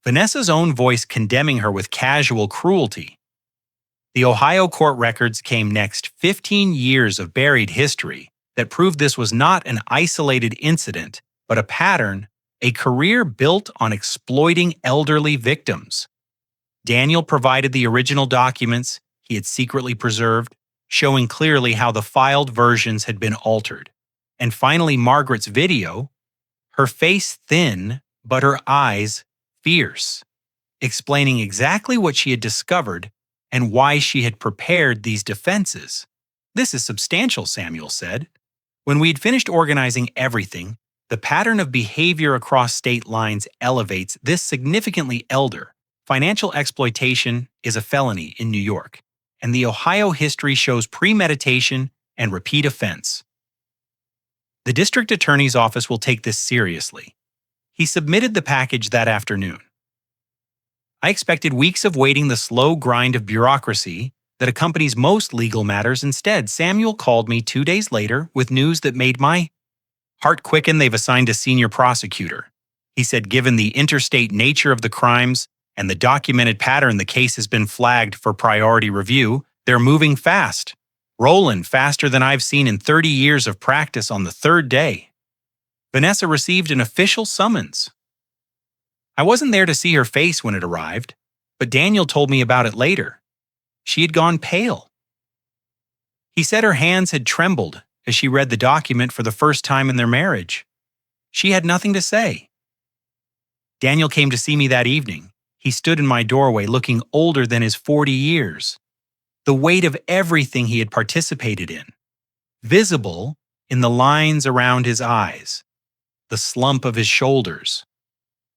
Vanessa's own voice condemning her with casual cruelty. The Ohio court records came next, 15 years of buried history that proved this was not an isolated incident, but a pattern, a career built on exploiting elderly victims. Daniel provided the original documents he had secretly preserved, showing clearly how the filed versions had been altered. And finally, Margaret's video, her face thin, but her eyes fierce, explaining exactly what she had discovered and why she had prepared these defenses. "This is substantial," Samuel said. When we had finished organizing everything, the pattern of behavior across state lines elevates this significantly. Elder financial exploitation is a felony in New York, and the Ohio history shows premeditation and repeat offense. The district attorney's office will take this seriously. He submitted the package that afternoon. I expected weeks of waiting, the slow grind of bureaucracy that accompanies most legal matters. Instead, Samuel called me 2 days later with news that made my heart quicken. They've assigned a senior prosecutor. He said, given the interstate nature of the crimes and the documented pattern, the case has been flagged for priority review. They're moving fast. Roland, faster than I've seen in 30 years of practice. On the third day, Vanessa received an official summons. I wasn't there to see her face when it arrived, but Daniel told me about it later. She had gone pale. He said her hands had trembled as she read the document for the first time in their marriage. She had nothing to say. Daniel came to see me that evening. He stood in my doorway looking older than his 40 years. The weight of everything he had participated in, visible in the lines around his eyes, the slump of his shoulders.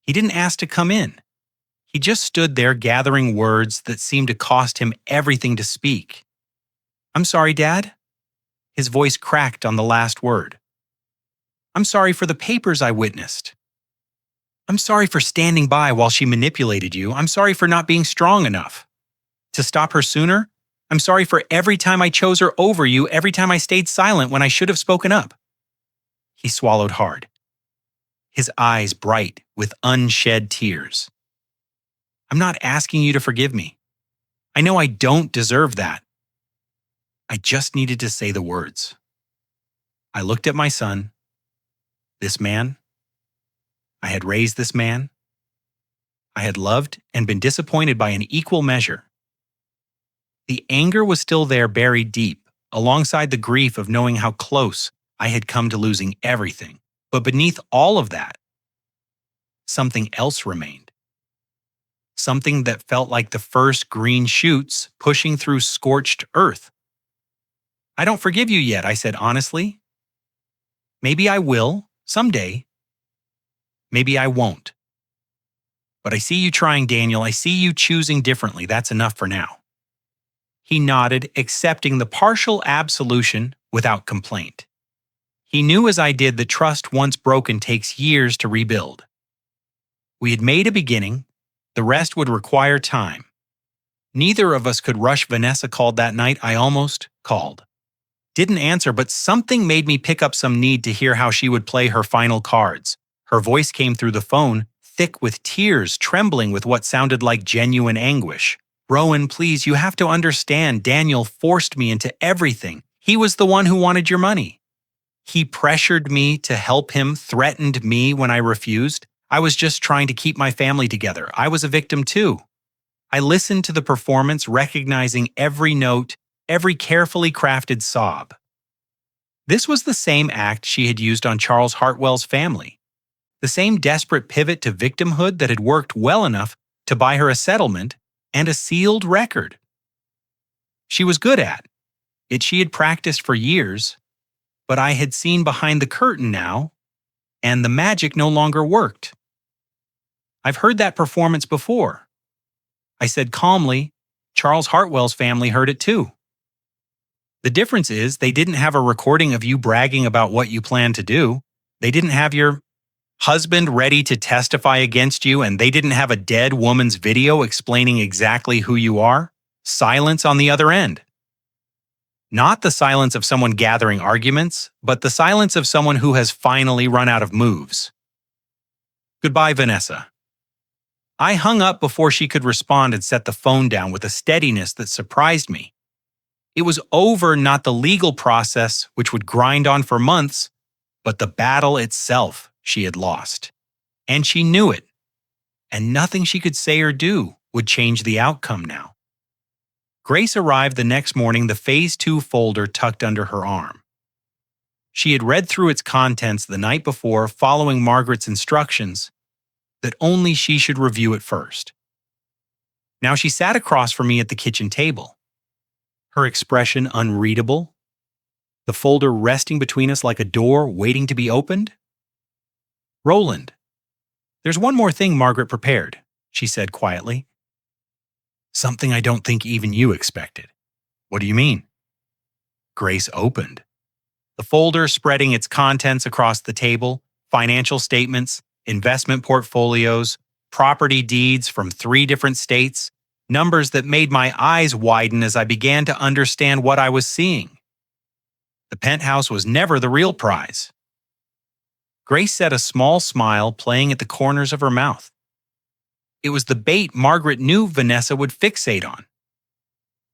He didn't ask to come in. He just stood there gathering words that seemed to cost him everything to speak. "I'm sorry, Dad." His voice cracked on the last word. "I'm sorry for the papers I witnessed. I'm sorry for standing by while she manipulated you. I'm sorry for not being strong enough to stop her sooner. I'm sorry for every time I chose her over you, every time I stayed silent when I should have spoken up." He swallowed hard, his eyes bright with unshed tears. "I'm not asking you to forgive me. I know I don't deserve that. I just needed to say the words." I looked at my son, this man. I had raised this man. I had loved and been disappointed by an equal measure. The anger was still there, buried deep, alongside the grief of knowing how close I had come to losing everything. But beneath all of that, something else remained. Something that felt like the first green shoots pushing through scorched earth. "I don't forgive you yet," I said honestly. "Maybe I will, someday. Maybe I won't. But I see you trying, Daniel. I see you choosing differently. That's enough for now." He nodded, accepting the partial absolution without complaint. He knew as I did that trust once broken takes years to rebuild. We had made a beginning. The rest would require time. Neither of us could rush. Vanessa called that night. I almost called. Didn't answer, but something made me pick up, some need to hear how she would play her final cards. Her voice came through the phone, thick with tears, trembling with what sounded like genuine anguish. "Rowan, please, you have to understand. Daniel forced me into everything. He was the one who wanted your money. He pressured me to help him, threatened me when I refused. I was just trying to keep my family together. I was a victim too." I listened to the performance, recognizing every note, every carefully crafted sob. This was the same act she had used on Charles Hartwell's family, the same desperate pivot to victimhood that had worked well enough to buy her a settlement and a sealed record. She was good at it. She had practiced for years, but I had seen behind the curtain now, and the magic no longer worked. I've heard that performance before. I said calmly, Charles Hartwell's family heard it too. The difference is they didn't have a recording of you bragging about what you planned to do. They didn't have your husband ready to testify against you, and they didn't have a dead woman's video explaining exactly who you are. Silence on the other end. Not the silence of someone gathering arguments, but the silence of someone who has finally run out of moves. Goodbye, Vanessa. I hung up before she could respond and set the phone down with a steadiness that surprised me. It was over, not the legal process, which would grind on for months, but the battle itself she had lost. And she knew it. And nothing she could say or do would change the outcome now. Grace arrived the next morning, the Phase 2 folder tucked under her arm. She had read through its contents the night before, following Margaret's instructions that only she should review it first. Now she sat across from me at the kitchen table, her expression unreadable, the folder resting between us like a door waiting to be opened. Roland, there's one more thing Margaret prepared, she said quietly. Something I don't think even you expected. What do you mean? Grace opened. The folder spreading its contents across the table, financial statements, investment portfolios, property deeds from 3 different states, numbers that made my eyes widen as I began to understand what I was seeing. The penthouse was never the real prize. Grace set a small smile playing at the corners of her mouth. It was the bait Margaret knew Vanessa would fixate on.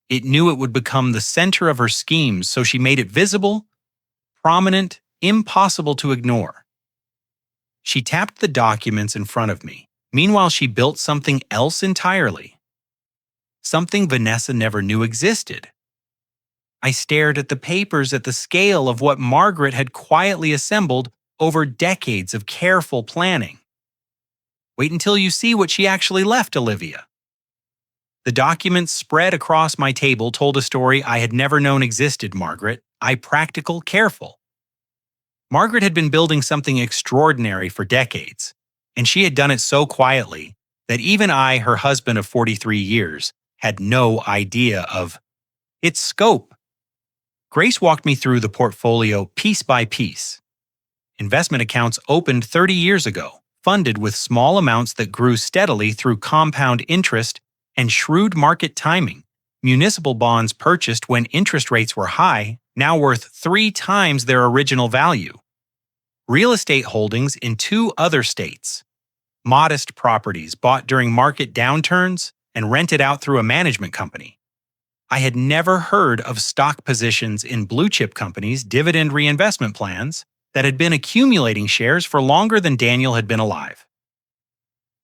It knew it would become the center of her schemes, so she made it visible, prominent, impossible to ignore. She tapped the documents in front of me. Meanwhile, she built something else entirely. Something Vanessa never knew existed. I stared at the papers at the scale of what Margaret had quietly assembled over decades of careful planning. Wait until you see what she actually left, Olivia. The documents spread across my table told a story I had never known existed, Margaret. Practical, careful. Margaret had been building something extraordinary for decades, and she had done it so quietly that even I, her husband of 43 years, had no idea of its scope. Grace walked me through the portfolio piece by piece. Investment accounts opened 30 years ago, funded with small amounts that grew steadily through compound interest and shrewd market timing. Municipal bonds purchased when interest rates were high, now worth 3 times their original value. Real estate holdings in 2 other states. Modest properties bought during market downturns and rented out through a management company. I had never heard of stock positions in blue-chip companies' dividend reinvestment plans that had been accumulating shares for longer than Daniel had been alive.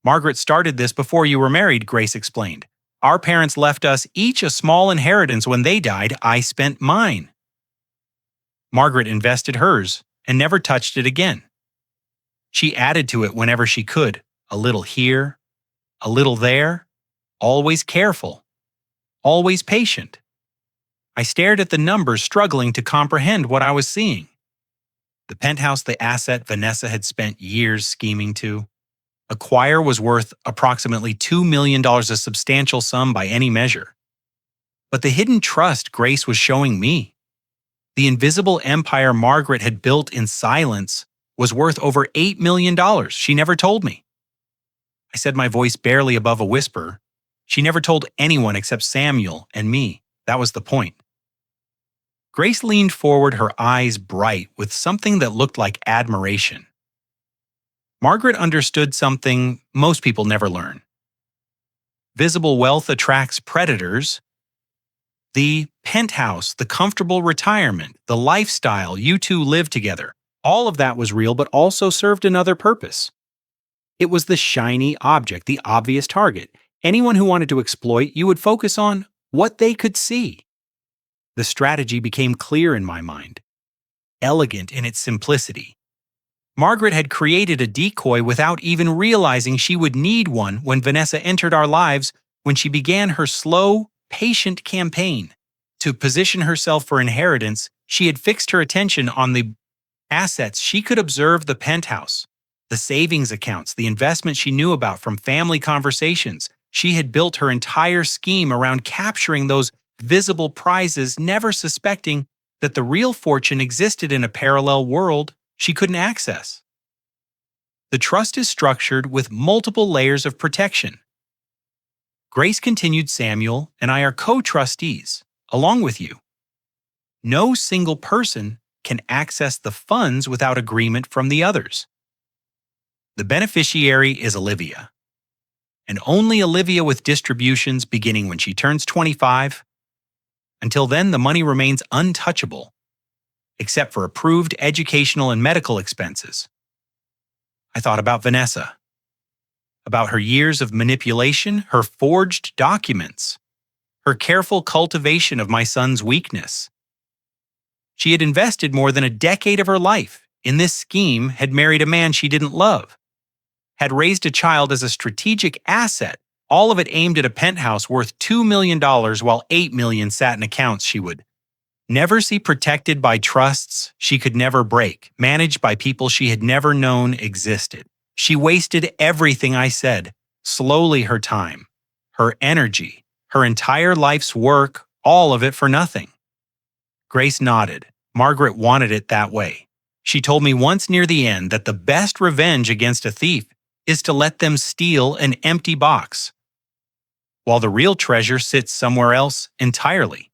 Margaret started this before you were married, Grace explained. Our parents left us each a small inheritance when they died. I spent mine. Margaret invested hers and never touched it again. She added to it whenever she could, a little here, a little there, always careful, always patient. I stared at the numbers, struggling to comprehend what I was seeing. The penthouse, the asset Vanessa had spent years scheming to acquire, was worth approximately $2 million, a substantial sum by any measure. But the hidden trust Grace was showing me, the invisible empire Margaret had built in silence, was worth over $8 million. She never told me. I said, my voice barely above a whisper. She never told anyone except Samuel and me. That was the point. Grace leaned forward, her eyes bright with something that looked like admiration. Margaret understood something most people never learn. Visible wealth attracts predators. The penthouse, the comfortable retirement, the lifestyle you two live together, all of that was real, but also served another purpose. It was the shiny object, the obvious target. Anyone who wanted to exploit you would focus on what they could see. The strategy became clear in my mind. elegant in its simplicity. Margaret had created a decoy without even realizing she would need one when Vanessa entered our lives when she began her slow, patient campaign. To position herself for inheritance, she had fixed her attention on the assets she could observe: the penthouse, the savings accounts, the investment she knew about from family conversations. She had built her entire scheme around capturing those visible prizes, never suspecting that the real fortune existed in a parallel world she couldn't access. The trust is structured with multiple layers of protection. Grace continued, Samuel and I are co-trustees, along with you. No single person can access the funds without agreement from the others. The beneficiary is Olivia, and only Olivia with distributions beginning when she turns 25. Until then, the money remains untouchable, except for approved educational and medical expenses. I thought about Vanessa, about her years of manipulation, her forged documents, her careful cultivation of my son's weakness. She had invested more than a decade of her life in this scheme, had married a man she didn't love, had raised a child as a strategic asset, all of it aimed at a penthouse worth $2 million while $8 million sat in accounts she would never see, protected by trusts she could never break, managed by people she had never known existed. She wasted everything I said, slowly, her time, her energy, her entire life's work, all of it for nothing. Grace nodded. Margaret wanted it that way. She told me once near the end that the best revenge against a thief is to let them steal an empty box, while the real treasure sits somewhere else entirely.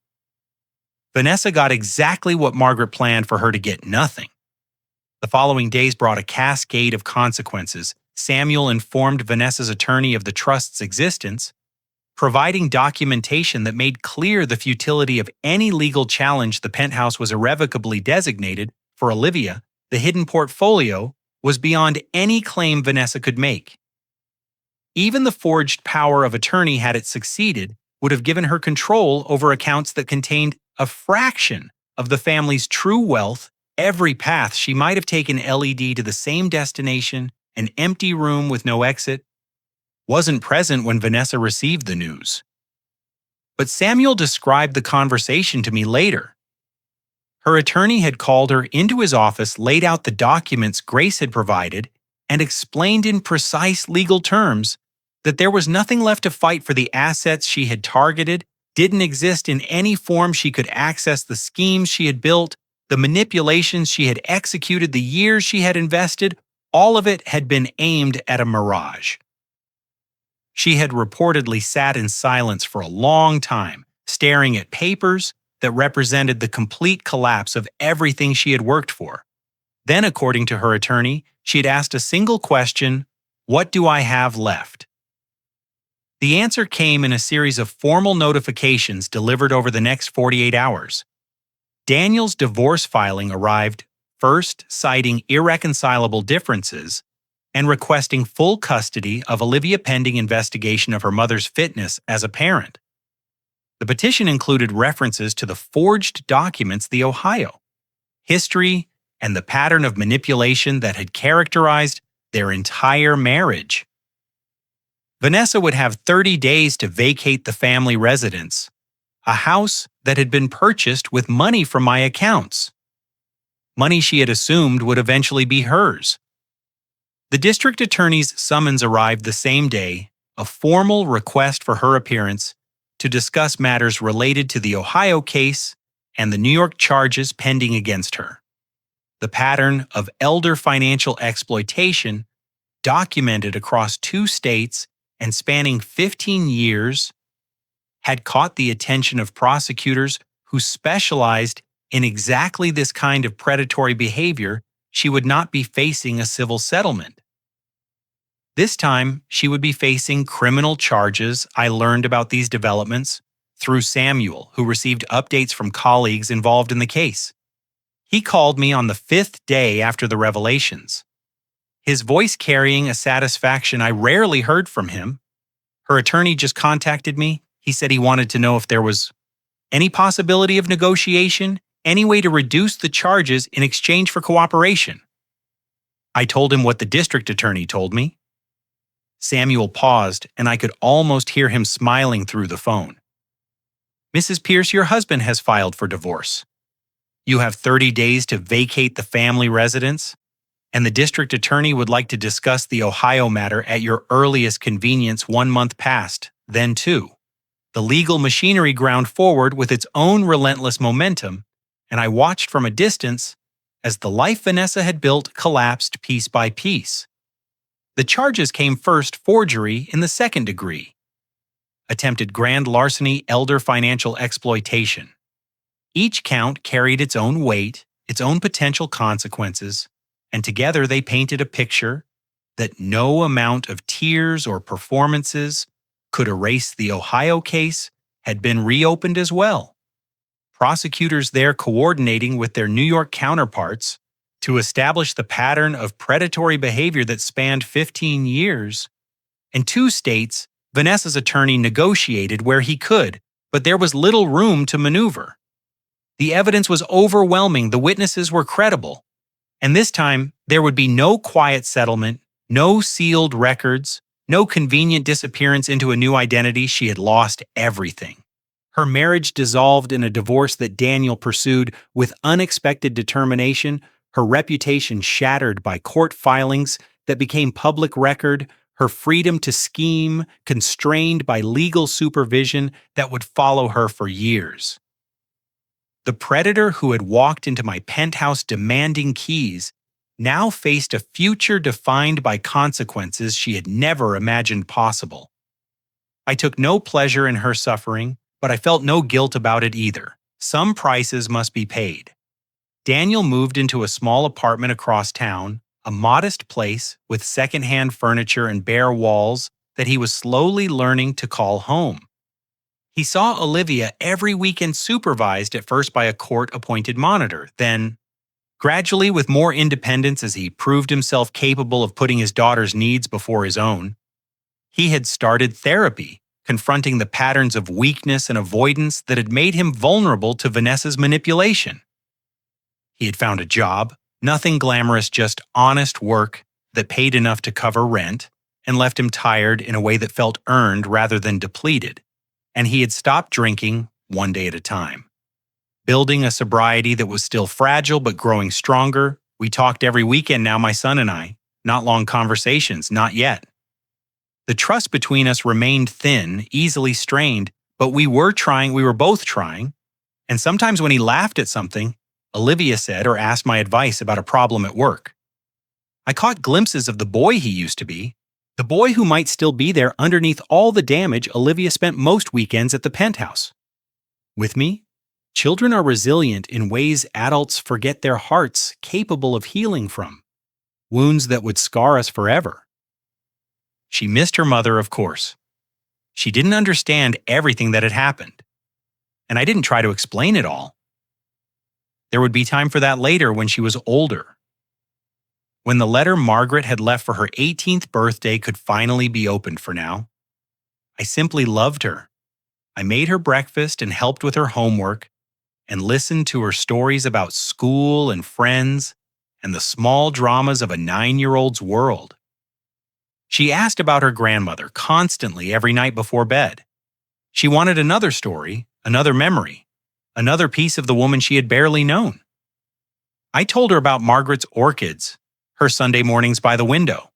Vanessa got exactly what Margaret planned for her to get: nothing. The following days brought a cascade of consequences. Samuel informed Vanessa's attorney of the trust's existence, providing documentation that made clear the futility of any legal challenge. The penthouse was irrevocably designated. For Olivia, the hidden portfolio was beyond any claim Vanessa could make. Even the forged power of attorney, had it succeeded, would have given her control over accounts that contained a fraction of the family's true wealth. Every path she might have taken led to the same destination, an empty room with no exit, wasn't present when Vanessa received the news. But Samuel described the conversation to me later. Her attorney had called her into his office, laid out the documents Grace had provided, and explained in precise legal terms that there was nothing left to fight for. The assets she had targeted didn't exist in any form she could access. The schemes she had built, the manipulations she had executed, the years she had invested, all of it had been aimed at a mirage. She had reportedly sat in silence for a long time, staring at papers that represented the complete collapse of everything she had worked for. Then, according to her attorney, she had asked a single question: what do I have left? The answer came in a series of formal notifications delivered over the next 48 hours. Daniel's divorce filing arrived, first citing irreconcilable differences and requesting full custody of Olivia pending investigation of her mother's fitness as a parent. The petition included references to the forged documents, the Ohio history, and the pattern of manipulation that had characterized their entire marriage. Vanessa would have 30 days to vacate the family residence, a house that had been purchased with money from my accounts, money she had assumed would eventually be hers. The district attorney's summons arrived the same day, a formal request for her appearance to discuss matters related to the Ohio case and the New York charges pending against her. The pattern of elder financial exploitation, documented across 2 states and spanning 15 years, had caught the attention of prosecutors who specialized in exactly this kind of predatory behavior. She would not be facing a civil settlement. This time, she would be facing criminal charges. I learned about these developments through Samuel, who received updates from colleagues involved in the case. He called me on the 5th day after the revelations, his voice carrying a satisfaction I rarely heard from him. Her attorney just contacted me. He said he wanted to know if there was any possibility of negotiation. any way to reduce the charges in exchange for cooperation. I told him what the district attorney told me. Samuel paused, and I could almost hear him smiling through the phone. Mrs. Pierce, your husband has filed for divorce. You have 30 days to vacate the family residence, and the district attorney would like to discuss the Ohio matter at your earliest convenience 1 month past, then 2. The legal machinery ground forward with its own relentless momentum, and I watched from a distance as the life Vanessa had built collapsed piece by piece. The charges came first forgery in the second degree, attempted grand larceny, elder financial exploitation. Each count carried its own weight, its own potential consequences, and together they painted a picture that no amount of tears or performances could erase. The Ohio case had been reopened as well. Prosecutors there coordinating with their New York counterparts to establish the pattern of predatory behavior that spanned 15 years. In 2 states, Vanessa's attorney negotiated where he could, but there was little room to maneuver. The evidence was overwhelming, the witnesses were credible. And this time, there would be no quiet settlement, no sealed records, no convenient disappearance into a new identity. She had lost everything. Her marriage dissolved in a divorce that Daniel pursued with unexpected determination, her reputation shattered by court filings that became public record, her freedom to scheme constrained by legal supervision that would follow her for years. The predator who had walked into my penthouse demanding keys now faced a future defined by consequences she had never imagined possible. I took no pleasure in her suffering, but I felt no guilt about it either. Some prices must be paid. Daniel moved into a small apartment across town, a modest place with secondhand furniture and bare walls that he was slowly learning to call home. He saw Olivia every weekend, supervised at first by a court-appointed monitor, then, gradually with more independence as he proved himself capable of putting his daughter's needs before his own. He had started therapy, confronting the patterns of weakness and avoidance that had made him vulnerable to Vanessa's manipulation. He had found a job, nothing glamorous, just honest work that paid enough to cover rent and left him tired in a way that felt earned rather than depleted. And he had stopped drinking 1 day at a time. Building a sobriety that was still fragile but growing stronger. We talked every weekend now, my son and I. Not long conversations, not yet. The trust between us remained thin, easily strained, but we were both trying. And sometimes when he laughed at something, Olivia said or asked my advice about a problem at work. I caught glimpses of the boy he used to be, the boy who might still be there underneath all the damage. Olivia spent most weekends at the Penthouse. With me, children are resilient in ways adults forget their hearts capable of healing from, wounds that would scar us forever. She missed her mother, of course. She didn't understand everything that had happened, and I didn't try to explain it all. There would be time for that later when she was older. When the letter Margaret had left for her 18th birthday could finally be opened for now, I simply loved her. I made her breakfast and helped with her homework and listened to her stories about school and friends and the small dramas of a 9-year-old's world. She asked about her grandmother constantly every night before bed. She wanted another story, another memory, another piece of the woman she had barely known. I told her about Margaret's orchids, her Sunday mornings by the window.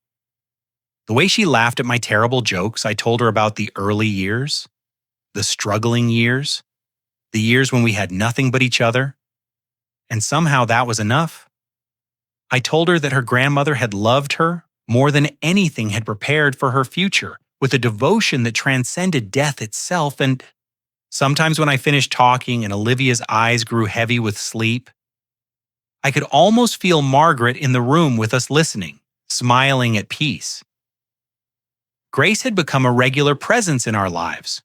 The way she laughed at my terrible jokes. I told her about the early years, the struggling years, the years when we had nothing but each other. And somehow that was enough. I told her that her grandmother had loved her more than anything, had prepared for her future with a devotion that transcended death itself. And sometimes when I finished talking and Olivia's eyes grew heavy with sleep, I could almost feel Margaret in the room with us listening, smiling at peace. Grace had become a regular presence in our lives.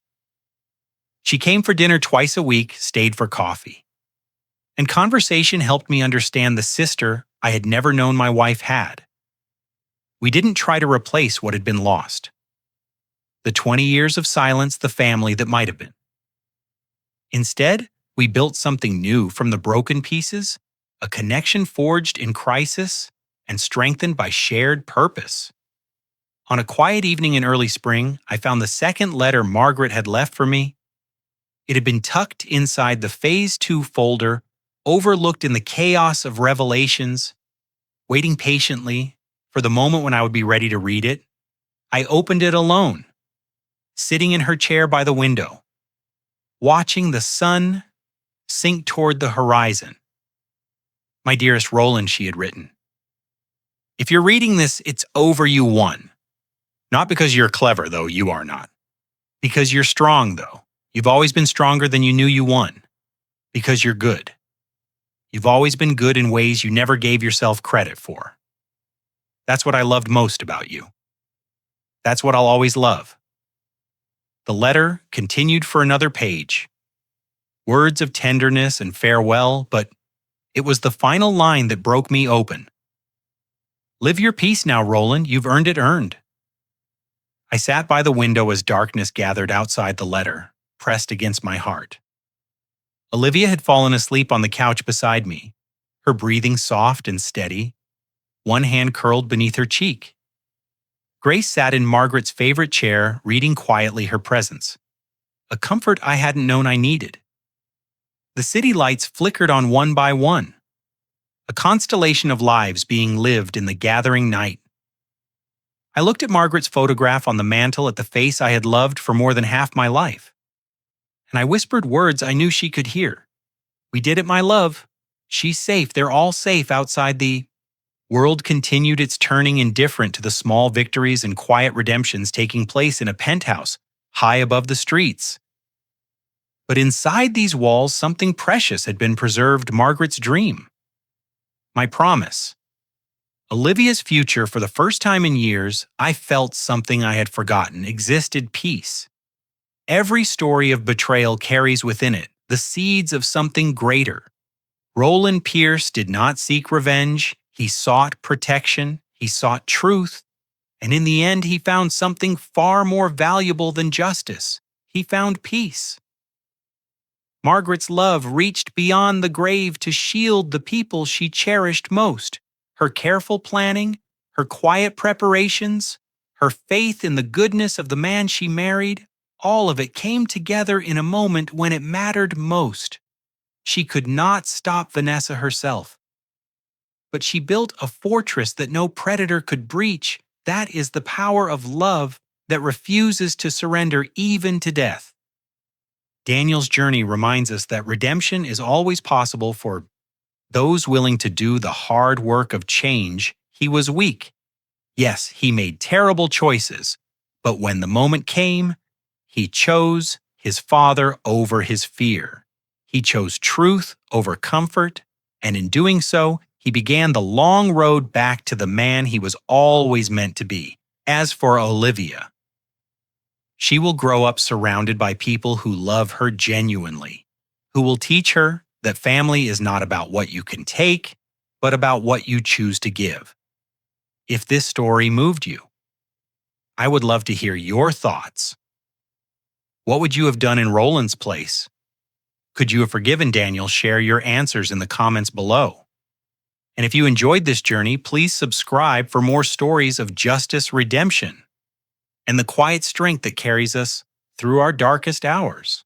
She came for dinner twice a week, stayed for coffee. And conversation helped me understand the sister I had never known my wife had. We didn't try to replace what had been lost. The 20 years of silence, the family that might have been. Instead, We built something new from the broken pieces, a connection forged in crisis and strengthened by shared purpose. On a quiet evening in early spring, I found the second letter Margaret had left for me. It had been tucked inside the Phase 2 folder, overlooked in the chaos of revelations, waiting patiently for the moment when I would be ready to read it. I opened it alone, sitting in her chair by the window, watching the sun sink toward the horizon. My dearest Roland, she had written. If you're reading this, it's over, you won. Not because you're clever, though you are not. Because you're strong, though. You've always been stronger than you knew you won. Because you're good. You've always been good in ways you never gave yourself credit for. That's what I loved most about you. That's what I'll always love. The letter continued for another page. Words of tenderness and farewell, but it was the final line that broke me open. Live your peace now, Roland. You've earned it earned. I sat by the window as darkness gathered outside the letter, pressed against my heart. Olivia had fallen asleep on the couch beside me, her breathing soft and steady, one hand curled beneath her cheek. Grace sat in Margaret's favorite chair, reading quietly her presence, a comfort I hadn't known I needed. The city lights flickered on one by one, a constellation of lives being lived in the gathering night. I looked at Margaret's photograph on the mantel at the face I had loved for more than half my life, and I whispered words I knew she could hear. We did it, my love. She's safe. They're all safe outside the world. Continued its turning indifferent to the small victories and quiet redemptions taking place in a penthouse high above the streets. But inside these walls, something precious had been preserved, Margaret's dream. My promise. Olivia's future. For the first time in years, I felt something I had forgotten existed: peace. Every story of betrayal carries within it the seeds of something greater. Roland Pierce did not seek revenge. He sought protection. He sought truth. And in the end, he found something far more valuable than justice. He found peace. Margaret's love reached beyond the grave to shield the people she cherished most. Her careful planning, her quiet preparations, her faith in the goodness of the man she married, all of it came together in a moment when it mattered most. She could not stop Vanessa herself, but she built a fortress that no predator could breach. That is the power of love that refuses to surrender even to death. Daniel's journey reminds us that redemption is always possible for those willing to do the hard work of change. He was weak. Yes, he made terrible choices, but when the moment came, he chose his father over his fear. He chose truth over comfort, and in doing so, he began the long road back to the man he was always meant to be. As for Olivia, she will grow up surrounded by people who love her genuinely, who will teach her that family is not about what you can take, but about what you choose to give. If this story moved you, I would love to hear your thoughts. What would you have done in Roland's place? Could you have forgiven Daniel? Share your answers in the comments below. And if you enjoyed this journey, please subscribe for more stories of justice, redemption, and the quiet strength that carries us through our darkest hours.